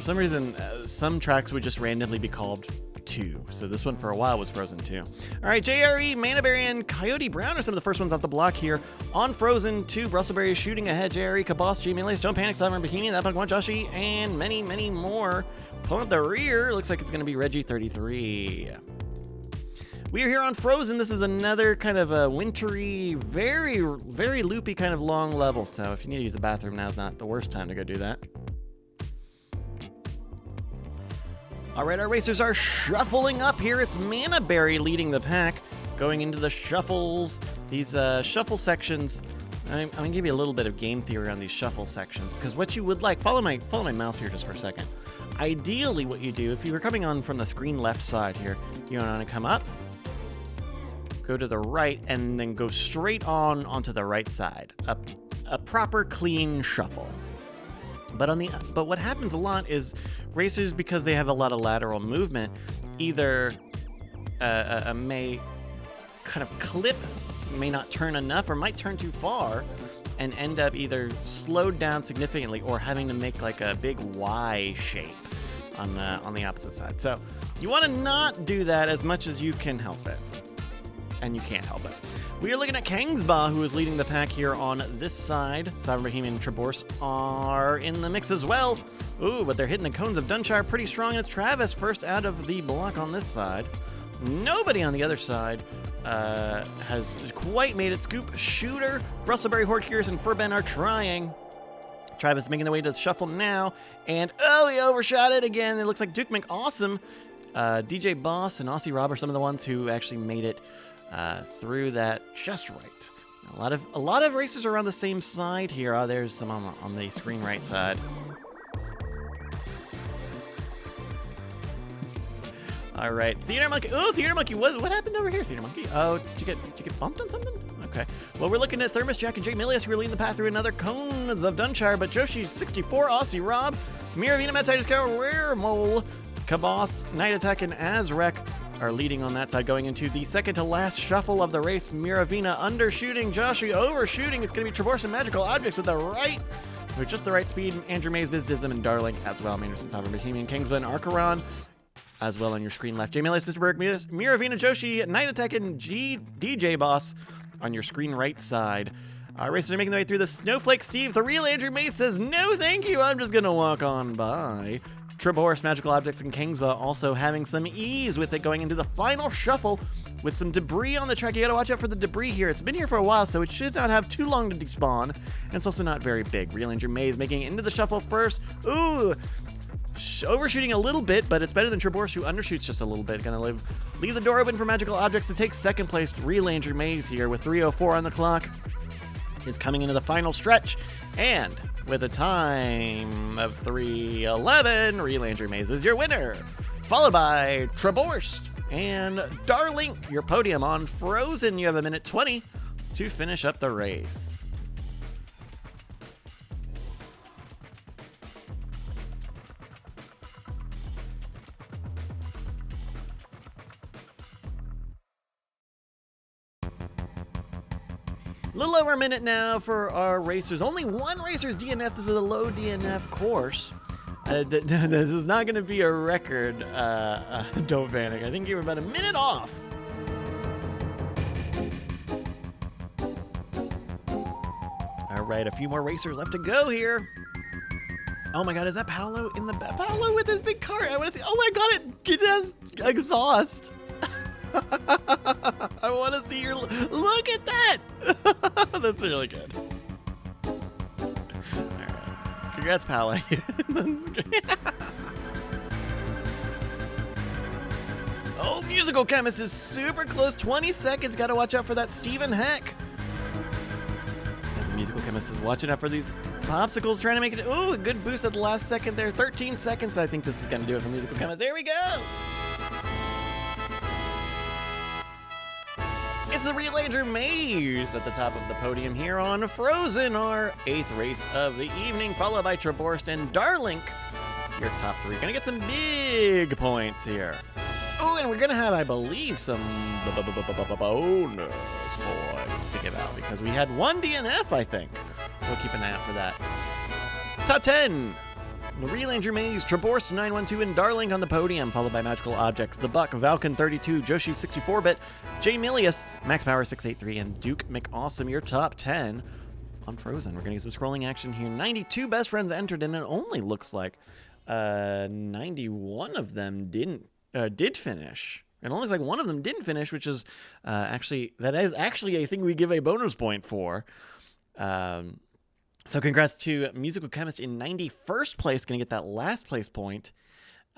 some reason, some tracks would just randomly be called 2. So this one for a while was Frozen 2. All right, JRE, Manaberry, and Coyote Brown are some of the first ones off the block here on Frozen 2. Brustleberry is shooting ahead. JRE, Caboss, G-Malace, Don't Panic, Sovereign Bikini, That Punk One, Joshi, and many, many more. Pulling up the rear, looks like it's going to be Reggie 33. We are here on Frozen. This is another kind of a wintry, very, very loopy kind of long level. So if you need to use the bathroom, now's not the worst time to go do that. All right, our racers are shuffling up here. It's Manaberry leading the pack, going into the shuffles. These shuffle sections, I'm going to give you a little bit of game theory on these shuffle sections, because what you would like, follow my mouse here just for a second. Ideally, what you do, if you were coming on from the screen left side here, you want to come up, go to the right, and then go straight onto the right side. A proper, clean shuffle. But what happens a lot is racers, because they have a lot of lateral movement, either may kind of clip, may not turn enough, or might turn too far, and end up either slowed down significantly or having to make like a big Y shape on the opposite side. So you want to not do that as much as you can help it, and you can't help it. We are looking at Kangsba, who is leading the pack here on this side. Sovereign Bohemian and Traborce are in the mix as well. Ooh, but they're hitting the cones of Dunshire pretty strong, and it's Travis first out of the block on this side. Nobody on the other side has quite made it. Scoop, Shooter, Brustleberry, Hortkiers, and Furben are trying. Travis making their way to the shuffle now, and he overshot it again. It looks like Duke McAwesome, DJ Boss, and Aussie Rob are some of the ones who actually made it through that just right. A lot of racers are on the same side here. There's some on the screen right side. All right, Theater Monkey. Oh, Theater Monkey. What happened over here, Theater Monkey? Oh, did you get bumped on something? Okay. Well, we're looking at Thermos Jack and Jay Milius, who are leading the path through another cones of Dunshire. But Joshi 64, Aussie Rob, Miravina, Matsai Discover, Rare Mole, Caboss, Night Attack, and Azrek are leading on that side, going into the second to last shuffle of the race. Miravina undershooting, Joshi overshooting. It's going to be Traverse and Magical Objects with just the right speed. Andrew Mays, Bizdism, and Darling as well. Manderson, Sovereign, Bohemian, Kingsman, Archeron as well on your screen left. Jamie Lace, Mr. Berg, Miravina, Joshi, Night Attack, and DJ Boss on your screen right side. Racers are making their way through the Snowflake. Steve, the real Andrew Mays, says, no thank you, I'm just going to walk on by. Traborst, Magical Objects, and Kingsba also having some ease with it going into the final shuffle with some debris on the track. You gotta watch out for the debris here. It's been here for a while, so it should not have too long to despawn. And it's also not very big. Real Ranger Maze making it into the shuffle first. Ooh! Overshooting a little bit, but it's better than Traborst, who undershoots just a little bit. Gonna leave the door open for Magical Objects to take second place. Real Ranger Maze here with 3:04 on the clock is coming into the final stretch. And with a time of 3:11, Real Ranger Maze is your winner. Followed by Traborst and Darlink, your podium on Frozen. You have 1:20 to finish up the race. A little over a minute now for our racers. Only one racer's DNF. This is a low DNF course. This is not going to be a record. Don't panic. I think you were about a minute off. All right, a few more racers left to go here. Oh my God, is that Paolo in the back? Paolo with his big car. I want to see. Oh my God, it has exhaust. I want to see your look at that. That's really good. All right. Congrats, Paolo. Oh, Musical Chemist is super close. 20 seconds. Got to watch out for that Stephen Heck. As the Musical Chemist is watching out for these popsicles, trying to make it. Oh, a good boost at the last second there. 13 seconds. I think this is going to do it for Musical Chemist. There we go. It's the Real Ranger Maze at the top of the podium here on Frozen, our 8th race of the evening, followed by Traborst and Darlink, your top 3. Gonna get some big points here. Oh, and we're gonna have, I believe, some bonus points to give out because we had one DNF, I think. We'll keep an eye out for that. Top 10. The Real Ranger Maze, Traborst 912 and Darling on the podium, followed by Magical Objects, The Buck, Valken 32, Joshi 64-bit, J Milius, Max Power 683, and Duke McAwesome, your top 10 on Frozen. We're going to get some scrolling action here. 92 best friends entered, and it only looks like 91 of them did finish. It only looks like one of them didn't finish, which is actually a thing we give a bonus point for. So congrats to Musical Chemist in 91st place, going to get that last place point.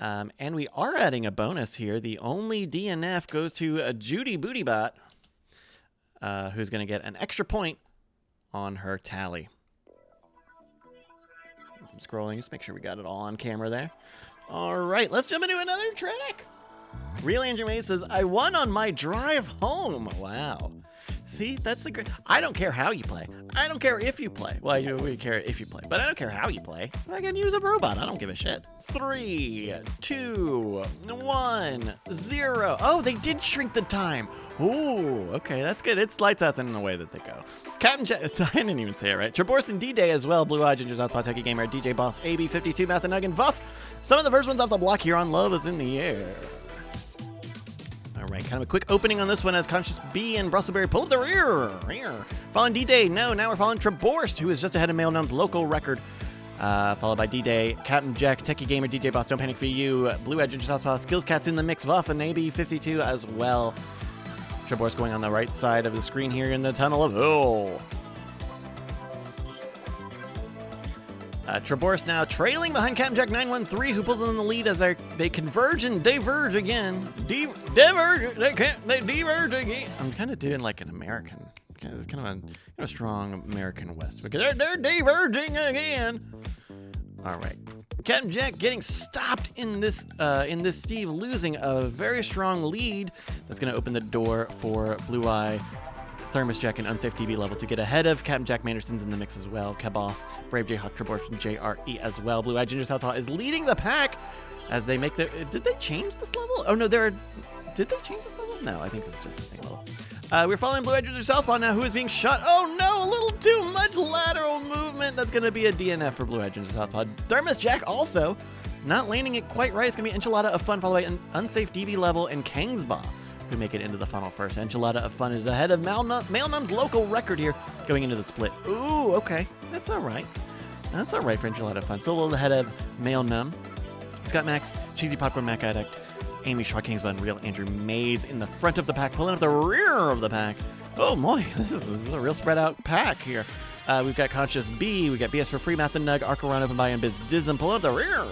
And we are adding a bonus here. The only DNF goes to Judy Bootybot, who's going to get an extra point on her tally. Some scrolling, just make sure we got it all on camera there. All right, let's jump into another track. Real Ranger Maze says, I won on my drive home. Wow. See, that's the great. I don't care how you play. I don't care if you play. Well, we care if you play, but I don't care how you play. I can use a robot. I don't give a shit. 3, 2, 1, 0. Oh, they did shrink the time. Ooh, okay, that's good. It's lights out in the way that they go. Captain Jet. I didn't even say it right. Traborst and D-Day as well. Blue Eye, Ginger Southpaw, Techie Gamer, DJ Boss, AB52, Math and Nugget, Vuff. Some of the first ones off the block here on Love is in the Air. All right, kind of a quick opening on this one as Conscious B and Brustleberry pulled the rear. Following D-Day, no, now we're following Traborst, who is just ahead of Mail Numb's local record. Followed by D-Day, Captain Jack, Techie Gamer, DJ Boss, Don't Panic for You, Blue Edge, Southpaw, Skills Cats in the mix, Vuff, and AB52 as well. Traborst going on the right side of the screen here in the Tunnel of Hell. Traborst now trailing behind Captain Jack 913, who pulls in the lead as they converge and diverge again. They diverge again. I'm kind of doing like an American. It's kind of a strong American West because they're diverging again. All right, Captain Jack getting stopped in this Steve losing a very strong lead. That's going to open the door for Blue Eye, Thermos Jack, and Unsafe DB level to get ahead of Captain Jack Manderson's in the mix as well. Caboss, Brave J Hawk, Traborst, and JRE as well. Blue Eye Ginger Southpaw is leading the pack as they make the. Did they change this level? Oh no, did they change this level? No, I think this is just the same level. We're following Blue Eye Ginger Southpaw now, who is being shot. Oh no, a little too much lateral movement. That's going to be a DNF for Blue Eye Ginger Southpaw. Thermos Jack also not landing it quite right. It's going to be Enchilada of Fun, followed by an Unsafe DB level and Kangsba, who make it into the funnel first. Enchilada of Fun is ahead of Mailnum's local record here going into the split. Ooh, okay. That's all right. That's all right for Enchilada of Fun. Still a little ahead of Mailnum. Scott Max, Cheesy Popcorn Mac Addict, Amy Schwa Kingsman, and Real Andrew Mays in the front of the pack, pulling up the rear of the pack. Oh boy, this is a real spread out pack here. We've got Conscious B, we got BS for Free, Math and Nug, Arcaron Open Buy, and Biz Dism pulling up the rear.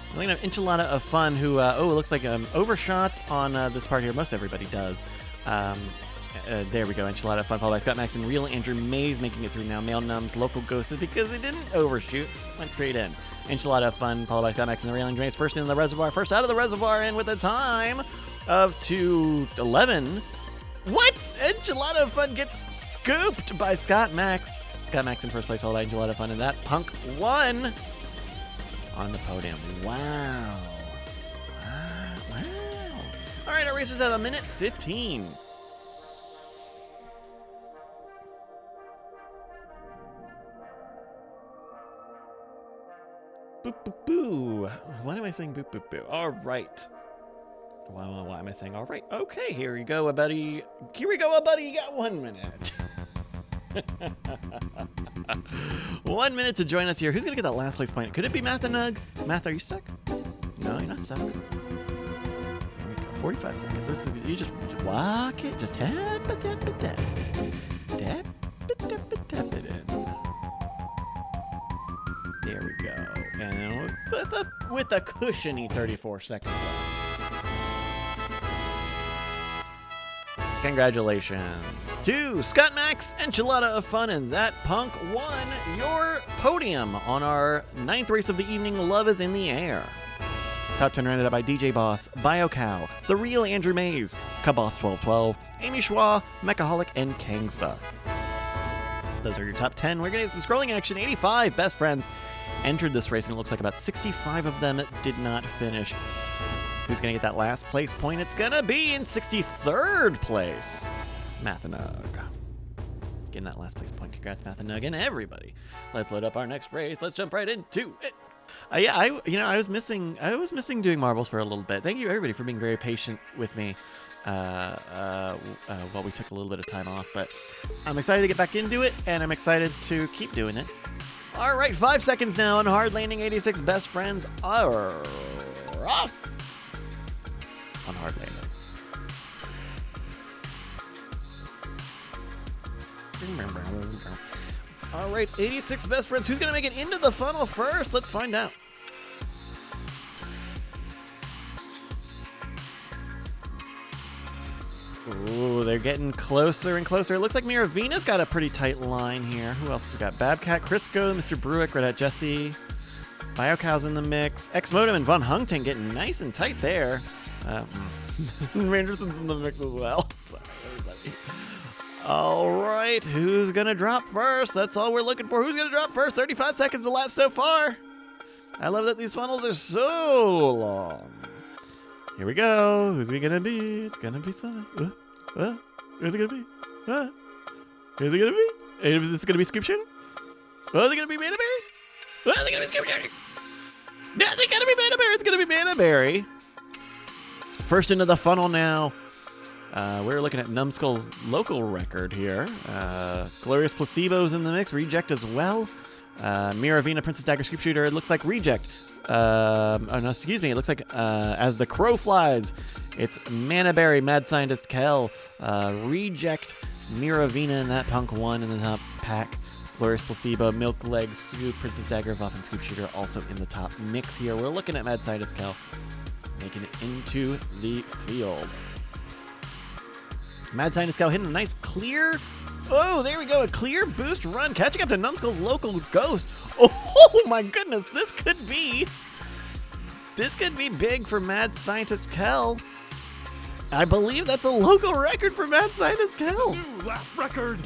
We're going to have Enchilada of Fun, who, it looks like overshot on this part here. Most everybody does. There we go, Enchilada of Fun, followed by Scott Max and Real Andrew Mays making it through now. Male Numbs, Local Ghosts, because they didn't overshoot, went straight in. Enchilada of Fun, followed by Scott Max and the Real Andrew Mays, first in the reservoir, first out of the reservoir, and with a time of 2:11. What? Enchilada of Fun gets scooped by Scott Max. Scott Max in first place, followed by Enchilada of Fun, and that punk won on the podium. Wow. Wow. All right, our racers have 1:15. Boop, boop, boo. Why am I saying boop, boop, boo? All right. Why am I saying all right? Okay, here we go, buddy. Here we go, buddy. You got 1 minute. 1 minute to join us here. Who's going to get that last place point? Could it be Math and Nug? Math, are you stuck? No, you're not stuck. Here we go. 45 seconds. This is, you just walk it. Just tap it, tap it, tap it. Tap it, tap it, tap it in. There we go. And with a cushiony 34 seconds left. Congratulations to Scott Max, Enchilada of Fun, and that punk won your podium on our 9th race of the evening, Love is in the Air. Top 10 rounded up by DJ Boss, BioCow, The Real Andrew Mays, Kaboss 1212, Amy Schwa, Mechaholic, and Kangsba. Those are your top 10. We're going to get some scrolling action. 85 best friends entered this race, and it looks like about 65 of them did not finish. Who's going to get that last place point? It's going to be in 63rd place. Math and Nug. Getting that last place point. Congrats, Math and Nug, and everybody. Let's load up our next race. Let's jump right into it. I was missing doing marbles for a little bit. Thank you, everybody, for being very patient with me while we took a little bit of time off. But I'm excited to get back into it, and I'm excited to keep doing it. All right, 5 seconds now on hard landing. 86 best friends are off on hard landing. All right, 86 best friends. Who's going to make it into the funnel first? Let's find out. Ooh, they're getting closer and closer. It looks like Miravina's got a pretty tight line here. Who else we got? Babcat, Crisco, Mr. Bruick, Red Hat Jesse. BioCow's in the mix. X-Modem and Von Hungting getting nice and tight there. Randerson's in the mix as well. Sorry, everybody. All right, who's going to drop first? That's all we're looking for. Who's going to drop first? 35 seconds elapsed so far. I love that these funnels are so long. Here we go. Who's it going to be? It's going to be someone. Who's it going to be? Who's it going to be? Is this going to be Scoop Shooter? Oh, is it going to be Mana Berry? Oh, is it going to be Scoop Shooter? No, it's going to be Mana Berry. It's going to be Mana Berry. First into the funnel now. We're looking at Numbskull's local record here. Glorious Placebo's in the mix. Reject as well. Miravina, Princess Dagger, Scoop Shooter. It looks like Reject. It looks like as the crow flies, it's Manaberry, Mad Scientist Kel, Reject, Miravina, and that punk one in the top pack. Glorious Placebo, Milk Legs, Scoop, Princess Dagger, Vuff, and Scoop Shooter also in the top mix here. We're looking at Mad Scientist Kel making it into the field. Mad Scientist Kel hitting a nice clear. Oh, there we go. A clear boost run. Catching up to Numbskull's local ghost. Oh my goodness. This could be big for Mad Scientist Kel. I believe that's a local record for Mad Scientist Kel. New lap record.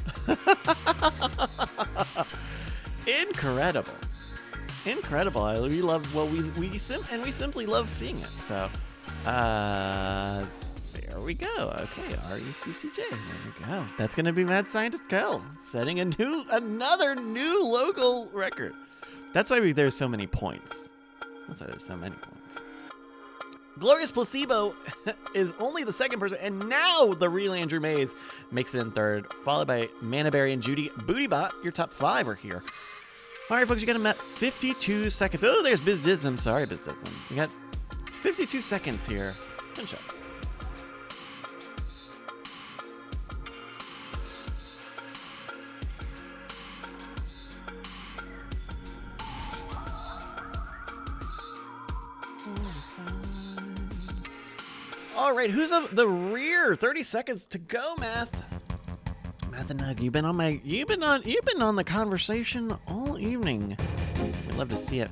Incredible. We love we simply love seeing it. So, there we go. Okay, RECCJ. There we go. That's going to be Mad Scientist Kel setting another new local record. That's why there's so many points. Glorious Placebo is only the second person, and now the Real Andrew Mays makes it in third, followed by Manaberry and Judy Bootybot. Your top 5 are here. All right, folks, you got them at 52 seconds. Oh, there's Biz Dism. Sorry, Biz Dism. You got 52 seconds here. Finish up. All right, who's up the rear? 30 seconds to go, Math. Math and Nug, you've been on the conversation all evening. We'd love to see it.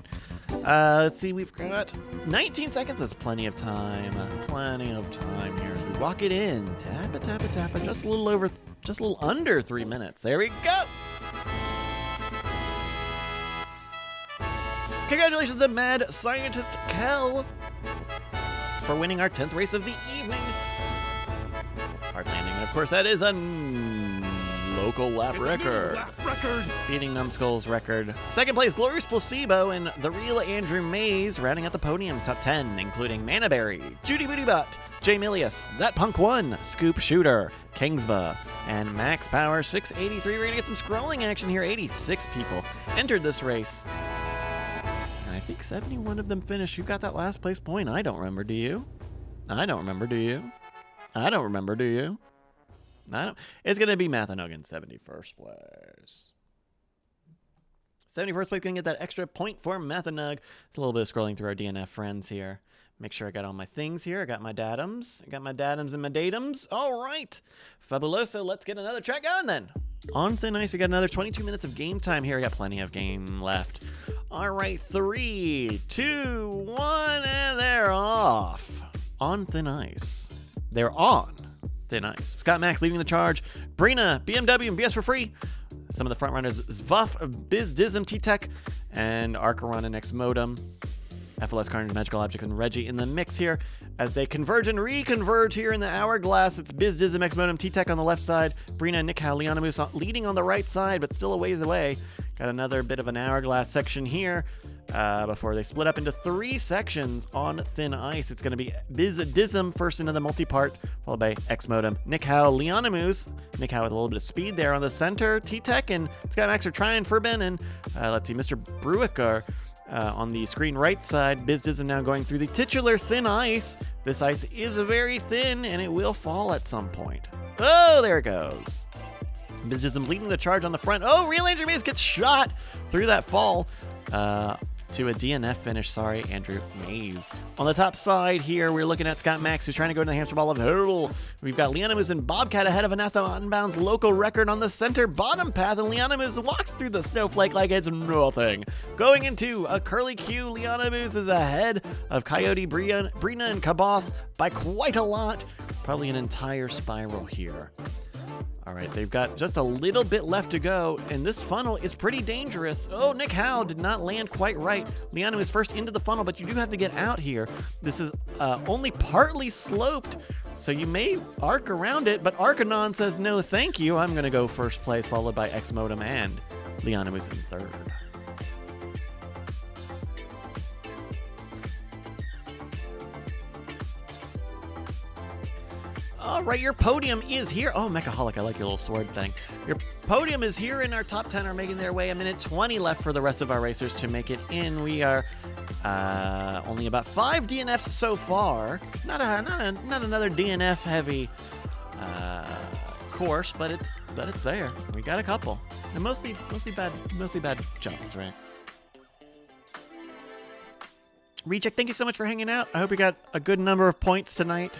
Let's see, we've got 19 seconds. That's plenty of time. Plenty of time here as we walk it in. Tappa, tappa, tappa. Just a little under 3 minutes. There we go. Congratulations to Mad Scientist Kel for winning our 10th race of the evening. Hard landing, and of course that is a local lap record. Beating Numbskull's record. Second place, Glorious Placebo and the real Andrew Mays, rounding out the podium top 10, including Manaberry, Judy Bootybot, Jay Milius, That Punk 1, Scoop Shooter, Kingsba, and Max Power 683. We're gonna get some scrolling action here. 86 people entered this race. I think 71 of them finished. Who got that last place point? I don't remember. Do you? I don't remember. Do you? I don't remember. Do you? I don't. It's going to be Mathanogan, 71st place. 71st place, going to get that extra point for Mathanug. It's a little bit of scrolling through our DNF friends here. Make sure I got all my things here. I got my datums. I got my datums and my datums. All right. Fabuloso, let's get another track going then. On thin ice, we got another 22 minutes of game time here. We got plenty of game left. All right, 3, 2, 1, and they're off. On thin ice. They're on thin ice. Scott Max leading the charge. Brina, BMW, and BS for free. Some of the front runners, Zvuff, Biz Dism, T-Tech, and Arcaron and X Modem. FLS Carnage, Magical Object, and Reggie in the mix here as they converge and reconverge here in the hourglass. It's Biz Dism, X Modem, T-Tech on the left side. Brina and Nick Howe, Liana Moose leading on the right side, but still a ways away. Got another bit of an hourglass section here before they split up into 3 sections on thin ice. It's going to be Biz Dism first into the multi-part, followed by X Modem, Nick Howe, Liana Moose. Nick Howe with a little bit of speed there on the center. T-Tech and Scott Max are trying Furben, and let's see, Mr. Bruicker on the screen right side. Biz Dism now going through the titular thin ice. This ice is very thin, and it will fall at some point. Oh, there it goes. Bizism leading the charge on the front. Oh, Real Andrew Mays gets shot through that fall to a DNF finish. Sorry, Andrew Mays. On the top side here, we're looking at Scott Max, who's trying to go to the hamster ball of hurdle. We've got Liana Moose and Bobcat ahead of Anatha Unbound's local record on the center bottom path, and Liana Moose walks through the snowflake like it's nothing. Going into a curly Q, Liana Moose is ahead of Coyote, Brina, and Cabas by quite a lot. Probably an entire spiral here. All right, they've got just a little bit left to go, and this funnel is pretty dangerous. Oh, Nick Howe did not land quite right. Liana is first into the funnel, but you do have to get out here. This is only partly sloped, so you may arc around it, but Arcanon says, no, thank you. I'm going to go first place, followed by X Modem and Liana was in third. All right, your podium is here. Oh, Mechaholic, I like your little sword thing. Your podium is here, and our top 10 are making their way. 1:20 left for the rest of our racers to make it in. We are only about 5 DNFs so far. Not another DNF heavy course, but it's there. We got a couple, and mostly bad jumps, right? Recheck, thank you so much for hanging out. I hope you got a good number of points tonight.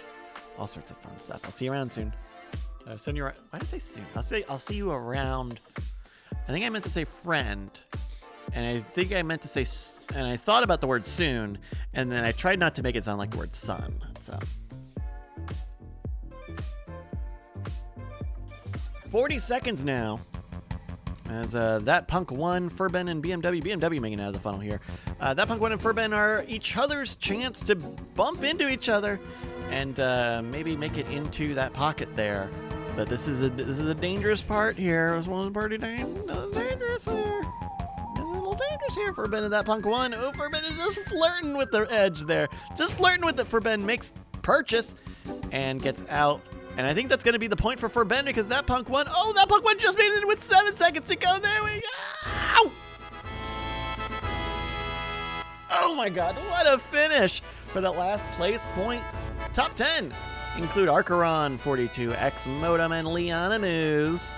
All sorts of fun stuff. I'll see you around soon. Send you around. Why did I say soon? I'll see you around. I think I meant to say friend, and I think I meant to say, and I thought about the word soon, and then I tried not to make it sound like the word son. So 40 seconds now. As That Punk 1, Furben, and BMW making it out of the funnel here. That Punk 1 and Furben are each other's chance to bump into each other and maybe make it into that pocket there. But this is a dangerous part here. It was one of the party dangerous here. It's a little dangerous here. Furben and That Punk 1. Oh, Furben is just flirting with the edge there. Just flirting with it. Furben makes purchase and gets out. And I think that's going to be the point for Furben because That Punk 1. Oh, That Punk 1 just made it with 7 seconds to go. There we go. Oh my God, what a finish. for that last place point. Top 10 include Archeron, 42, X Modem, and Liana Moose.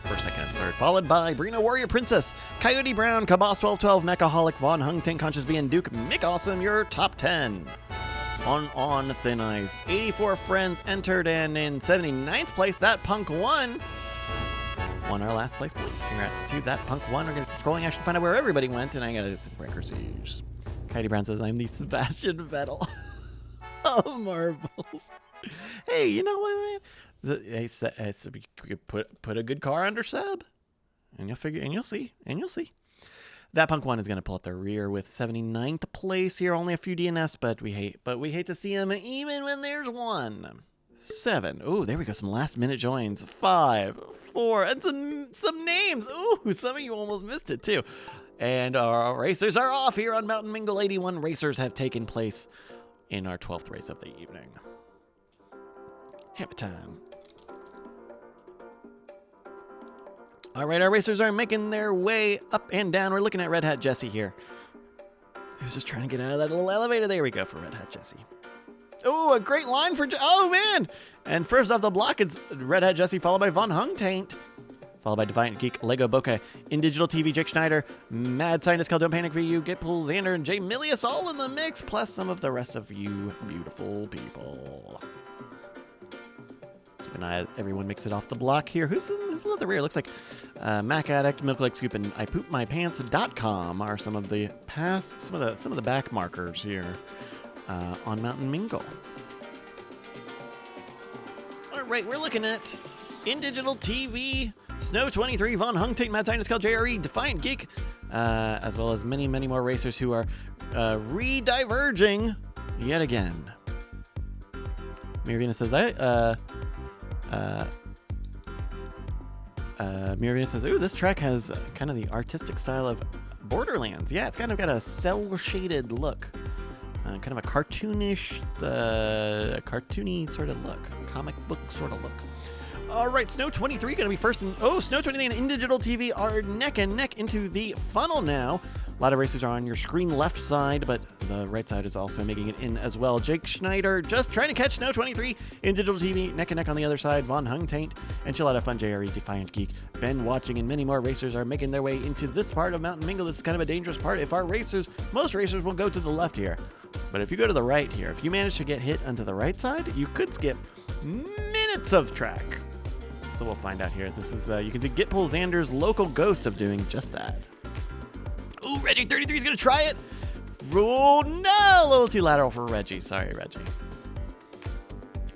First, second, and third, followed by Brina Warrior Princess, Coyote Brown, Cabas 1212, Mechaholic, Von Hung, Tank Conscious B, and Duke Mick Awesome, your top 10. On Thin Ice, 84 friends entered, and in 79th place, That Punk won our last place point. Congrats to That Punk won. We're going to some scrolling action to find out where everybody went, and I got some frequencies. Coyote Brown says, I'm the Sebastian Vettel of Marbles. Hey, you know what, man? Hey, put a good car under Seb, and you'll see. That Punk one is going to pull up the rear with 79th place here. Only a few DNFs, but we hate to see him even when there's one. 7. Oh, there we go. Some last minute joins. 5, 4, and some names. Ooh, some of you almost missed it too. And our racers are off here on Mountain Mingle. 81 racers have taken place in our 12th race of the evening. Hammer time. All right, our racers are making their way up and down. We're looking at Red Hat Jesse here. He was just trying to get out of that little elevator. There we go for Red Hat Jesse. Oh, a great line for... Oh, man! And first off the block, it's Red Hat Jesse, followed by Von Hung Taint, followed by Defiant Geek, Lego Bokeh, In Digital TV, Jake Schneider, Mad Scientist, Don't Panic VU, Gitpool, Xander, and Jay Milius all in the mix, plus some of the rest of you beautiful people. Keep an eye on everyone makes it off the block here. Who's at the rear? Looks like Mac Addict, Milk Lake Scoop, and IPoopMyPants.com are some of the back markers here on Mountain Mingle. All right, we're looking at In Digital TV, Snow 23, Von Hung, Tate, Mad Scientist, JRE, Defiant Geek, as well as many, many more racers who are re-diverging yet again. Mirvina says, Mirvina says, ooh, this track has kind of the artistic style of Borderlands. Yeah, it's kind of got a cel-shaded look. Kind of a cartoonish, cartoony sort of look. Comic book sort of look. All right, Snow 23 going to be first. Snow 23 and In Digital TV are neck and neck into the funnel now. A lot of racers are on your screen left side, but the right side is also making it in as well. Jake Schneider just trying to catch Snow 23. In Digital TV, neck and neck on the other side. Von Hung Taint, Enchilada Fun, JRE, Defiant Geek, Ben Watching, and many more racers are making their way into this part of Mountain Mingle. This is kind of a dangerous part. If most racers will go to the left here. But if you go to the right here, if you manage to get hit onto the right side, you could skip minutes of track. So we'll find out here. This is, you can see Gitpool Xander's local ghost of doing just that. Ooh, Reggie 33 is going to try it. Oh, no, a little too lateral for Reggie. Sorry, Reggie.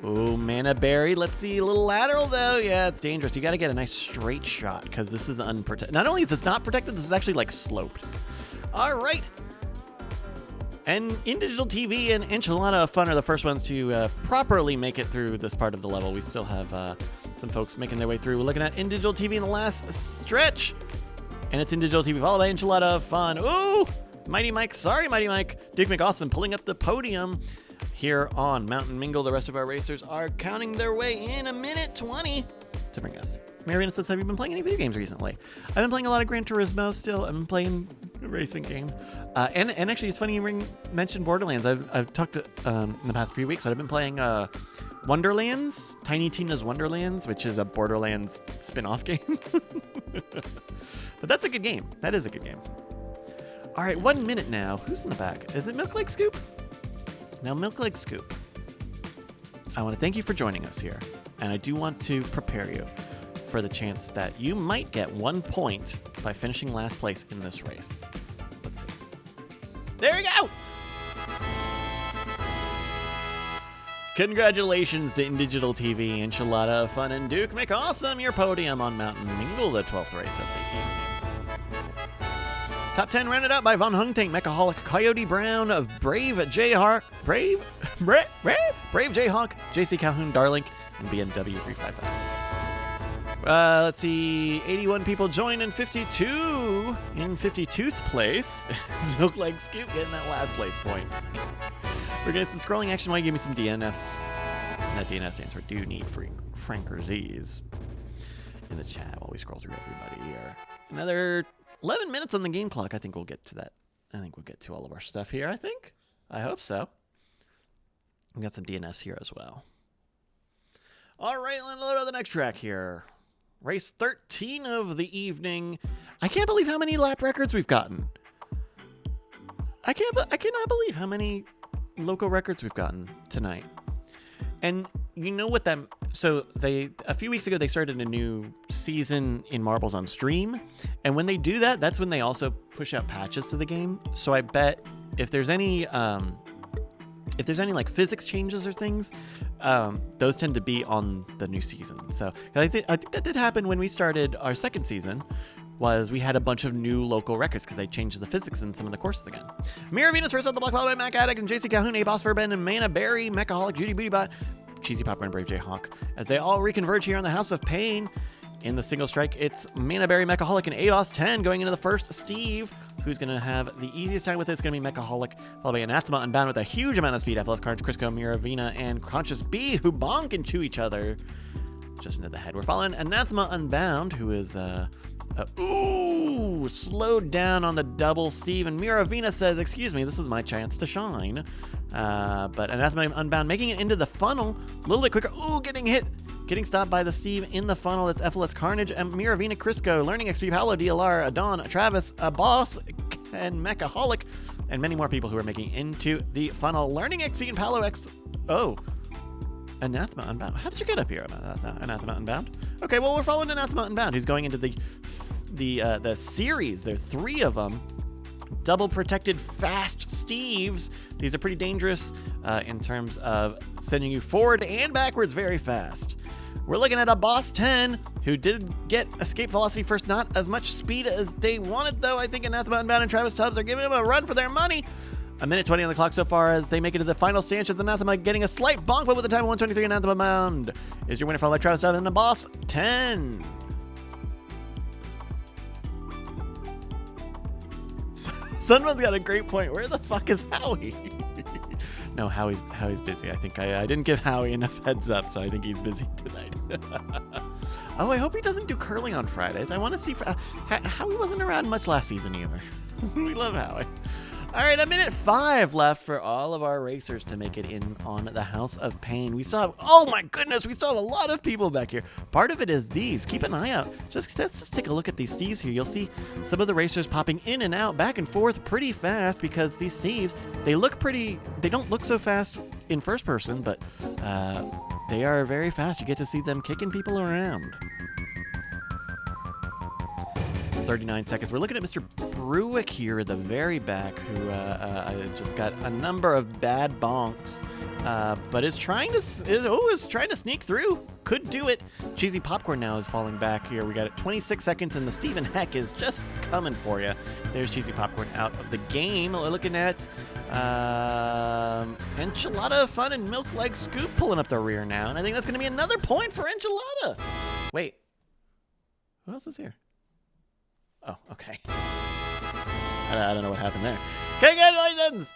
Ooh, Mana Berry. Let's see, a little lateral, though. Yeah, it's dangerous. You got to get a nice straight shot because this is unprotected. Not only is this not protected, this is actually, like, sloped. All right. And In Digital TV and Enchilada Fun are the first ones to properly make it through this part of the level. We still have some folks making their way through. We're looking at In Digital TV in the last stretch. And it's In Digital TV, followed by Enchilada Fun. Ooh! Mighty Mike. Sorry, Mighty Mike. Duke McAwesome pulling up the podium here on Mountain Mingle. The rest of our racers are counting their way in 1:20 to bring us. Mariana says, have you been playing any video games recently? I've been playing a lot of Gran Turismo still. I've been playing a racing game. And actually, it's funny you mentioned Borderlands. I've talked in the past few weeks, but I've been playing Wonderlands, Tiny Tina's Wonderlands, which is a Borderlands spin-off game. But that's a good game. That is a good game. All right, 1 minute now. Who's in the back? Is it Milk Lake Scoop? Now, Milk Lake Scoop, I want to thank you for joining us here. And I do want to prepare you for the chance that you might get 1 point by finishing last place in this race. Let's see. There we go! Congratulations to In Digital TV, Enchilada Fun, and Duke McAwesome, your podium on Mountain Mingle, the 12th race of the evening. Top 10 rounded out by Von Hung Tank, Mechaholic, Coyote Brown, of Brave Jayhawk, Brave Jayhawk, JC Calhoun, Darlink, and BMW 355. Let's see, 81 people joined in 52. In 52th place is Milk Lake Scoop getting that last place point. We're getting some scrolling action while you give me some DNFs. And that DNF stands for Do Need Frankerzies in the chat while we scroll through everybody here. Another 11 minutes on the game clock. I think we'll get to that I think we'll get to all of our stuff here, I think. I hope so. We got some DNFs here as well. All right, let's load up the next track here. Race 13 of the evening. I can't believe how many lap records we've gotten. I cannot believe how many local records we've gotten tonight. And you know what that... So a few weeks ago, they started a new season in Marbles on stream. And when they do that, that's when they also push out patches to the game. So I bet if there's any like physics changes or things, those tend to be on the new season. So I think that did happen when we started our second season. Was we had a bunch of new local records because they changed the physics in some of the courses again. Mira Venus first off the block, followed by Mac Addict and JC Calhoun, Boss Verben, and Mana Berry, Mechaholic, Judy Bootybot, Cheesy Popcorn, Brave J Hawk. As they all reconverge here on the House of Pain. In the single strike, it's Mana Berry, Mechaholic, and Ados 10 going into the first. Steve, who's going to have the easiest time with it, is going to be Mechaholic, followed by Anathema Unbound with a huge amount of speed. FLS Carnage, Crisco, Miravina, and Conscious B, who bonk into each other just into the head. We're following Anathema Unbound, who is slowed down on the double. Steve and Miravina says, excuse me, this is my chance to shine. But Anathema Unbound making it into the funnel a little bit quicker. Ooh, getting stopped by the Steve in the funnel. That's FLS Carnage and Miravina, Crisco, Learning XP, Paolo, DLR, Adon, Travis, Boss, and Mechaholic, and many more people who are making into the funnel. Learning XP and Paolo X. Oh, Anathema Unbound. How did you get up here, Anathema Unbound? Okay, well, we're following Anathema Unbound, who's going into the series. There are 3 of them. Double protected fast Steves. These are pretty dangerous in terms of sending you forward and backwards very fast. We're looking at a Boss 10 who did get escape velocity first. Not as much speed as they wanted, though. I think Anathema Unbound and Travis Tubbs are giving him a run for their money. A minute 20 on the clock so far as they make it to the final stanchions. Anathema getting a slight bonk, but with a time of 1:23, Anathema Unbound is your winner, followed by Travis Tubbs and the Boss 10. Sunman's got a great point. Where the fuck is Howie? No, Howie's busy. I think I didn't give Howie enough heads up, so I think he's busy tonight. Oh, I hope he doesn't do curling on Fridays. I want to see... Howie wasn't around much last season either. We love Howie. All right, a minute 5 left for all of our racers to make it in on the House of Pain. We still have... Oh, my goodness. We still have a lot of people back here. Part of it is these. Keep an eye out. Let's just take a look at these Steves here. You'll see some of the racers popping in and out, back and forth pretty fast because these Steves, they look pretty... They don't look so fast in first person, but they are very fast. You get to see them kicking people around. 39 seconds. We're looking at Mr. Bruick here at the very back, who just got a number of bad bonks, but is trying to sneak through. Could do it. Cheesy Popcorn now is falling back here. We got it 26 seconds, and the Stephen Heck is just coming for you. There's Cheesy Popcorn out of the game. We're looking at Enchilada Fun and Milk Leg Scoop pulling up the rear now, and I think that's going to be another point for Enchilada. Wait, who else is here? Oh, okay. I don't know what happened there. Congratulations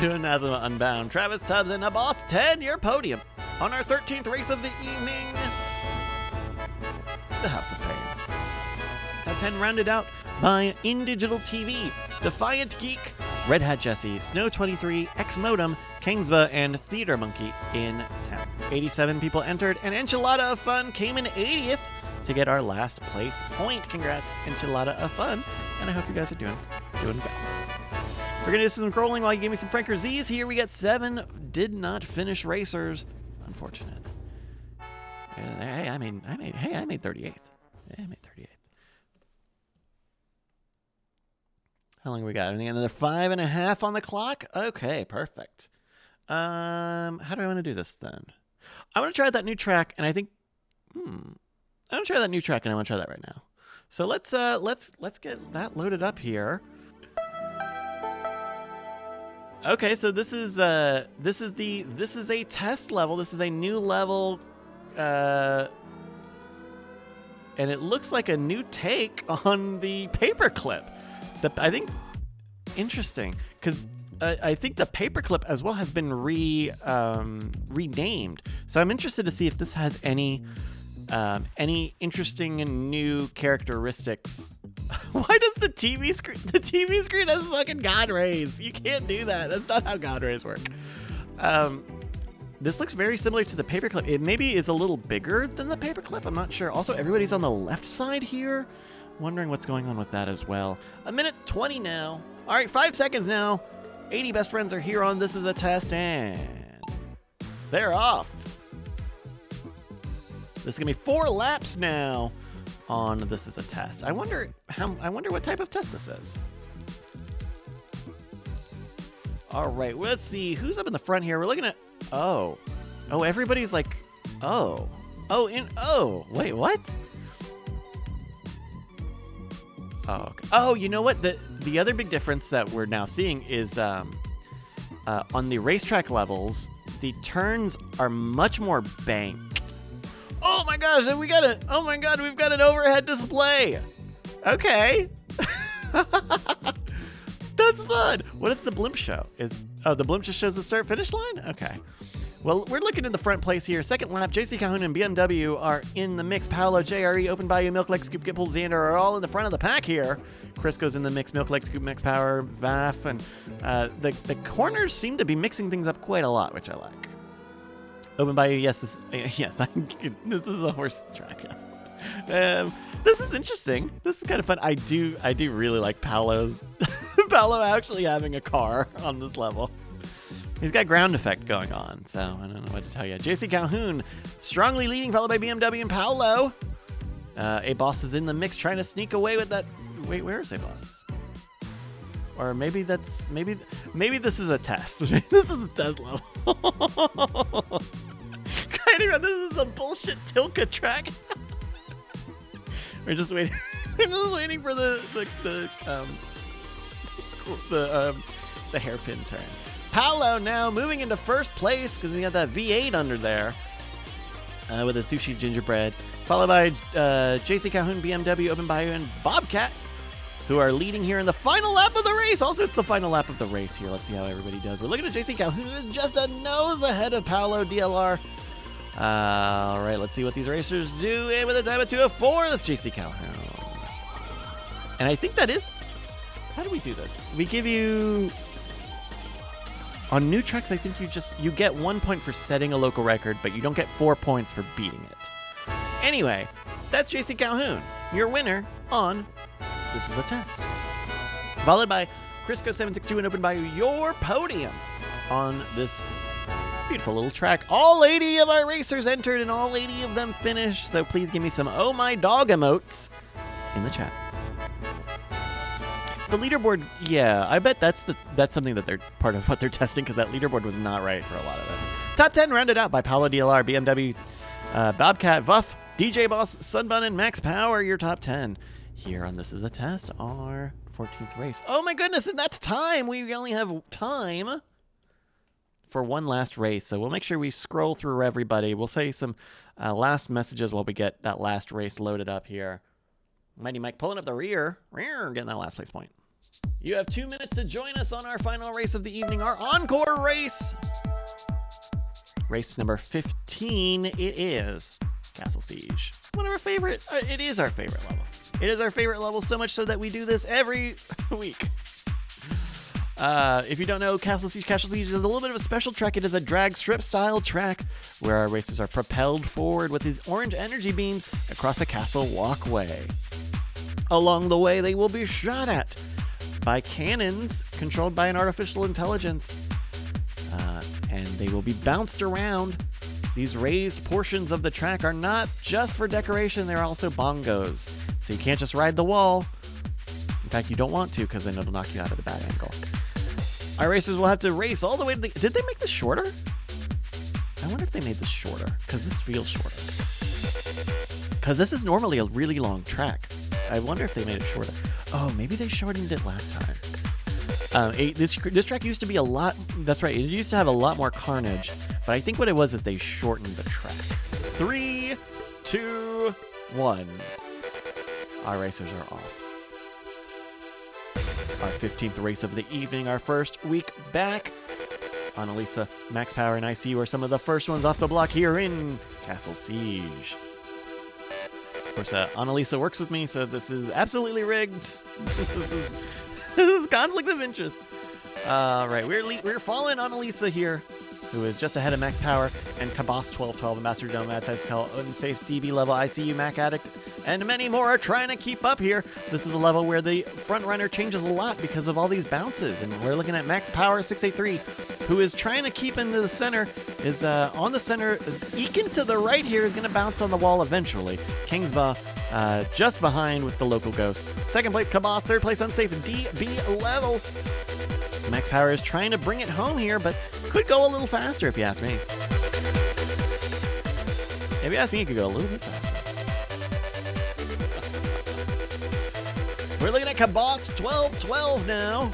to Anathema Unbound, Travis Tubbs, and a Boss 10, your podium on our 13th race of the evening, the House of Pain. Top 10 rounded out by InDigital TV, Defiant Geek, Red Hat Jesse, Snow 23, X Modem, Kingsba, and Theater Monkey in town. 87 people entered, and Enchilada of Fun came in 80th. To get our last place point. Congrats, Enchilada of Fun, and I hope you guys are doing well. We're gonna do some scrolling while you give me some Franker Z's here. We got 7 did not finish racers. Unfortunate. Hey, I made 38th. I made 38th. How long we got? Another 5.5 on the clock? Okay, perfect. How do I want to do this then? I want to try that new track, and I think I want to try that new track, and I want to try that right now. So let's get that loaded up here. Okay, so this is a test level. This is a new level, and it looks like a new take on the paperclip. I think interesting because I think the paperclip as well has been renamed. So I'm interested to see if this has any interesting and new characteristics Why does the TV screen has fucking God rays? You can't do that. That's not how God rays work. This looks very similar to the paperclip. It maybe is a little bigger than the paperclip. I'm not sure. Also, everybody's on the left side here. Wondering what's going on with that as well. 1:20 now. All right, 5 seconds now. 80 best friends are here on This Is a Test, and they're off. This is gonna be 4 laps now on This Is a Test. I wonder what type of test this is. All right, let's see who's up in the front here. We're looking at everybody's like wait, what? Oh, okay. Oh, you know what? The other big difference that we're now seeing is on the racetrack levels, the turns are much more banked. Oh my gosh, we've got an overhead display. Okay. That's fun. What does the blimp show? The blimp just shows the start finish line? Okay. Well, we're looking in the front place here. Second lap, JC Calhoun and BMW are in the mix. Paolo, JRE, Open Bayou, Milk Lake, Scoop, Gipple, Xander are all in the front of the pack here. Crisco's in the mix. Milk Lake, Scoop, Max Power, VAF, and the corners seem to be mixing things up quite a lot, which I like. Open Bayou, yes, this is a horse track. Yes. This is interesting. This is kind of fun. I do really like Paolo actually having a car on this level. He's got ground effect going on, so I don't know what to tell you. JC Calhoun strongly leading, followed by BMW and Paolo. A-Boss is in the mix, trying to sneak away with that. Wait, where is A-Boss? Or maybe this is a test. This is a test level. This is a bullshit Tilka track. We're just waiting. I'm just waiting for the hairpin turn. Paolo now moving into first place because he got that V8 under there with a sushi gingerbread, followed by JC Calhoun, BMW, Open Bayou, and Bobcat, who are leading here in the final lap of the race. Also, it's the final lap of the race here. Let's see how everybody does. We're looking at JC Calhoun, who is just a nose ahead of Paolo DLR. All right, let's see what these racers do. And with a time of 2:04, that's JC Calhoun. And I think that is... How do we do this? We give you... On new tracks, I think you get 1 point for setting a local record, but you don't get 4 points for beating it. Anyway, that's JC Calhoun, your winner on This Is a Test. Followed by Crisco 762 and Open Bayou, your podium on this beautiful little track. All 80 of our racers entered and all 80 of them finished, so please give me some oh my dog emotes in the chat. The leaderboard, yeah, I bet that's something that they're part of what they're testing, because that leaderboard was not right for a lot of it. Top 10 rounded out by Paolo DLR, BMW, Bobcat, Vuff, DJ Boss, Sunbun, and Max Power. Your top 10 here on This Is a Test, our 14th race. Oh my goodness, and that's time. We only have time for one last race, so we'll make sure we scroll through everybody. We'll say some last messages while we get that last race loaded up here. Mighty Mike pulling up the rear, getting that last place point. You have 2 minutes to join us on our final race of the evening, our encore race. Race number 15, it is Castle Siege. One of our favorite, it is our favorite level. It is our favorite level, so much so that we do this every week. If you don't know, Castle Siege is a little bit of a special track. It is a drag strip style track where our racers are propelled forward with these orange energy beams across a castle walkway. Along the way, they will be shot at by cannons controlled by an artificial intelligence, and they will be bounced around. These raised portions of the track are not just for decoration, they're also bongos, so you can't just ride the wall. In fact, you don't want to, because then it'll knock you out of the bad angle. Our racers will have to race all the way to the... Did they make this shorter? I wonder if they made this shorter, because this feels shorter. Because this is normally a really long track. I wonder if they made it shorter. Oh, maybe they shortened it last time. This track used to be a lot... That's right, it used to have a lot more carnage. But I think what it was is they shortened the track. 3, 2, 1. Our racers are off. Our 15th race of the evening, our first week back. Annalisa, Max Power, and ICU are some of the first ones off the block here in Castle Siege. Of course, Annalisa works with me, so this is absolutely rigged. This is conflict of interest. Right, we're following Annalisa here, who is just ahead of Max Power, and Cabas 1212, Ambassador Dome, Mad Scientist Kel, Unsafe DB level, ICU Mac Addict, and many more are trying to keep up here. This is a level where the front runner changes a lot because of all these bounces, and we're looking at Max Power 683, who is trying to keep into the center, is on the center, eking to the right here, is going to bounce on the wall eventually. Kingsba just behind with the local ghost. Second place, Cabas. Third place, Unsafe DB level. Max Power is trying to bring it home here, but could go a little faster if you ask me. If you ask me, it could go a little bit faster. We're looking at Cabas 1212 now.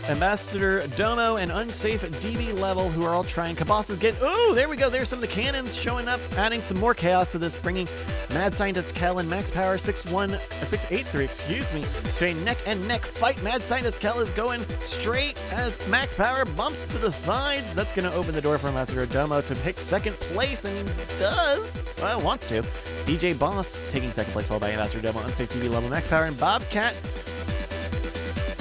Ambassador Domo and Unsafe DB level, who are all trying. Cabas is getting... Ooh, there we go. There's some of the cannons showing up, adding some more chaos to this, bringing Mad Scientist Kel and Max Power 683, excuse me, to a neck-and-neck fight. Mad Scientist Kel is going straight as Max Power bumps to the sides. That's going to open the door for Ambassador Domo to pick second place, and he does. Well, wants to. DJ Boss taking second place, followed by Ambassador Domo, Unsafe DB level, Max Power, and Bobcat.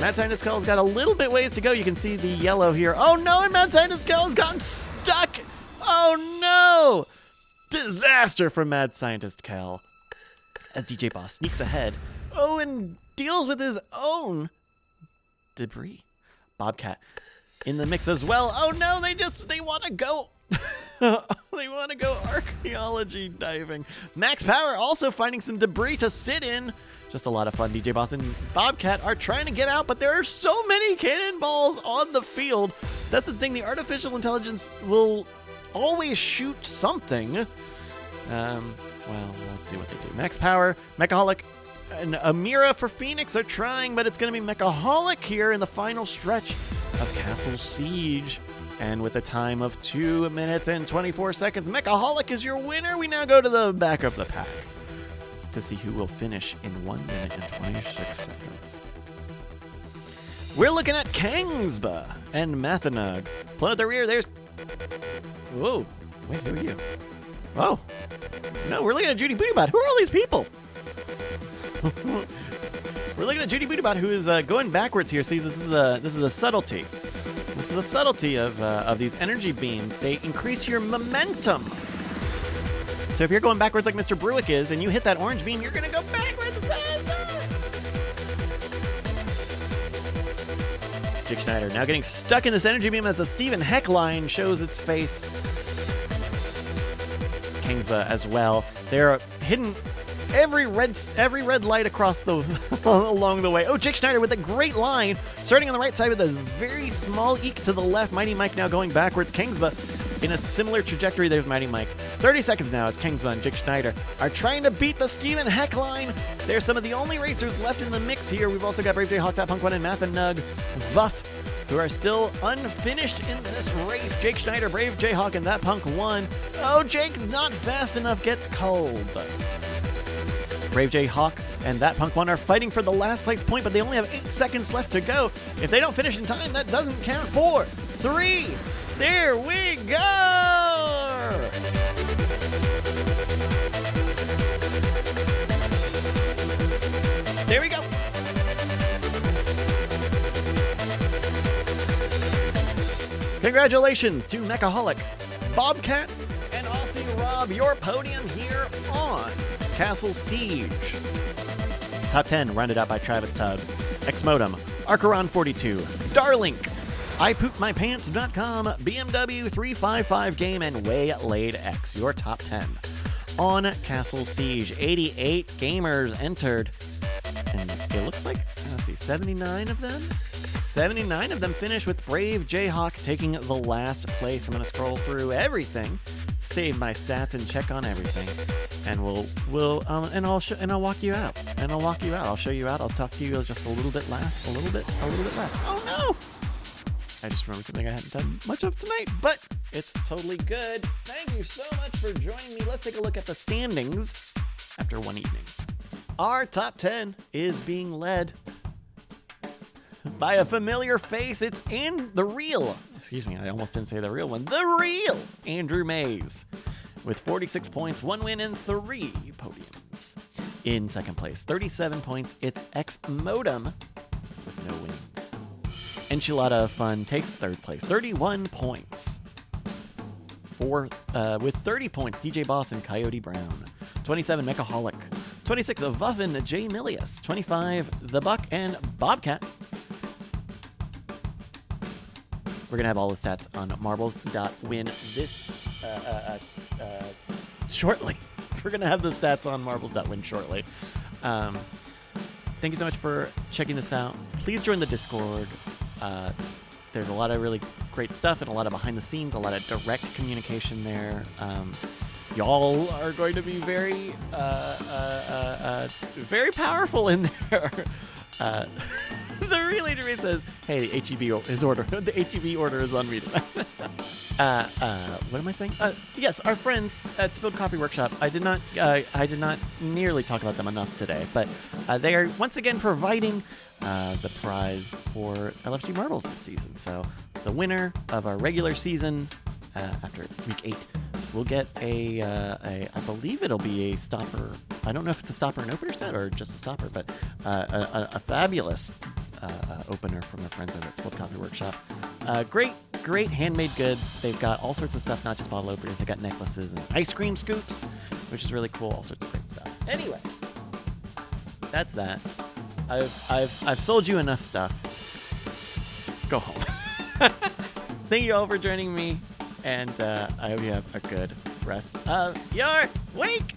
Mad Scientist Kel's got a little bit ways to go. You can see the yellow here. Oh no, and Mad Scientist Kel has gotten stuck. Oh no! Disaster for Mad Scientist Kel as DJ Boss sneaks ahead. Oh, and deals with his own debris. Bobcat in the mix as well. Oh no, they want to go. They want to go archaeology diving. Max Power also finding some debris to sit in. Just a lot of fun. DJ Boss and Bobcat are trying to get out, but there are so many cannonballs on the field. That's the thing. The artificial intelligence will always shoot something. Well, let's see what they do. Max Power, Mechaholic, and Amira for Phoenix are trying, but it's going to be Mechaholic here in the final stretch of Castle Siege. And with a time of 2 minutes and 24 seconds, Mechaholic is your winner. We now go to the back of the pack to see who will finish in 1 minute and 26 seconds. We're looking at Kingsba and Mathanug. Pulling at the rear, there's... Whoa, wait, who are you? Oh, no, we're looking at Judy Bootybot. Who are all these people? We're looking at Judy Bootybot, who is going backwards here. See, this is a subtlety. This is the subtlety of these energy beams. They increase your momentum. So if you're going backwards like Mr. Bruick is, and you hit that orange beam, you're going to go backwards faster. Jake Schneider now getting stuck in this energy beam as the Steven Heck line shows its face. Kingsba as well. They're hitting every red light across the along the way. Oh, Jake Schneider with a great line, starting on the right side with a very small eke to the left. Mighty Mike now going backwards. Kingsba in a similar trajectory. There's Mighty Mike. 30 seconds now as Kingsba and Jake Schneider are trying to beat the Steven Heck line. They're some of the only racers left in the mix here. We've also got Brave J Hawk, That Punk 1, and Math and Nug, Vuff, who are still unfinished in this race. Jake Schneider, Brave J Hawk, and That Punk 1. Oh, Jake's not fast enough, gets cold. Brave J Hawk and That Punk 1 are fighting for the last place point, but they only have 8 seconds left to go. If they don't finish in time, that doesn't count. 4, 3, there we go! There we go. Congratulations to Mechaholic, Bobcat, and Aussie Rob, your podium here on Castle Siege. Top 10 rounded out by Travis Tubbs, Xmodem, Archeron 42, Darlink, iPoopMyPants.com, BMW 355 Game, and Waylaid X, your top 10 on Castle Siege. 88 gamers entered, and it looks like, let's see, 79 of them? 79 of them finished with Brave Jayhawk taking the last place. I'm going to scroll through everything, save my stats, and check on everything, and I'll walk you out. I'll show you out. I'll talk to you just a little bit last. Oh no! I just remembered something I hadn't done much of tonight, but it's totally good. Thank you so much for joining me. Let's take a look at the standings after one evening. Our top 10 is being led by a familiar face. It's in the real, I almost didn't say the real one, the real Andrew Mays with 46 points, 1 win, and 3 podiums. in second place. 37 points. It's X Modem with no wins. Enchilada of Fun takes third place. 31 points. Fourth, with 30 points, DJ Boss and Coyote Brown. 27, Mechaholic. 26, Vuffin, J. Milius. 25, The Buck and Bobcat. We're going to have all the stats on marbles.win this shortly. We're going to have the stats on marbles.win shortly. Thank you so much for checking this out. Please join the Discord. There's a lot of really great stuff and a lot of behind the scenes, a lot of direct communication there. Y'all are going to be very, very powerful in there. The Relator says, "Hey, the HEB is order. The HEB order is on me." What am I saying? Yes, our friends at Spilled Coffee Workshop. I did not nearly talk about them enough today, but they are once again providing the prize for LFG Marbles this season. So the winner of our regular season after week 8 will get I believe it'll be a stopper. I don't know if it's a stopper and opener set or just a stopper, but a fabulous opener from the friends over at Spilled Coffee Workshop. Great handmade goods. They've got all sorts of stuff, not just bottle openers. They've got necklaces and ice cream scoops, which is really cool. All sorts of great stuff. Anyway, that's that. I've sold you enough stuff. Go home. Thank you all for joining me, and I hope you have a good rest of your week.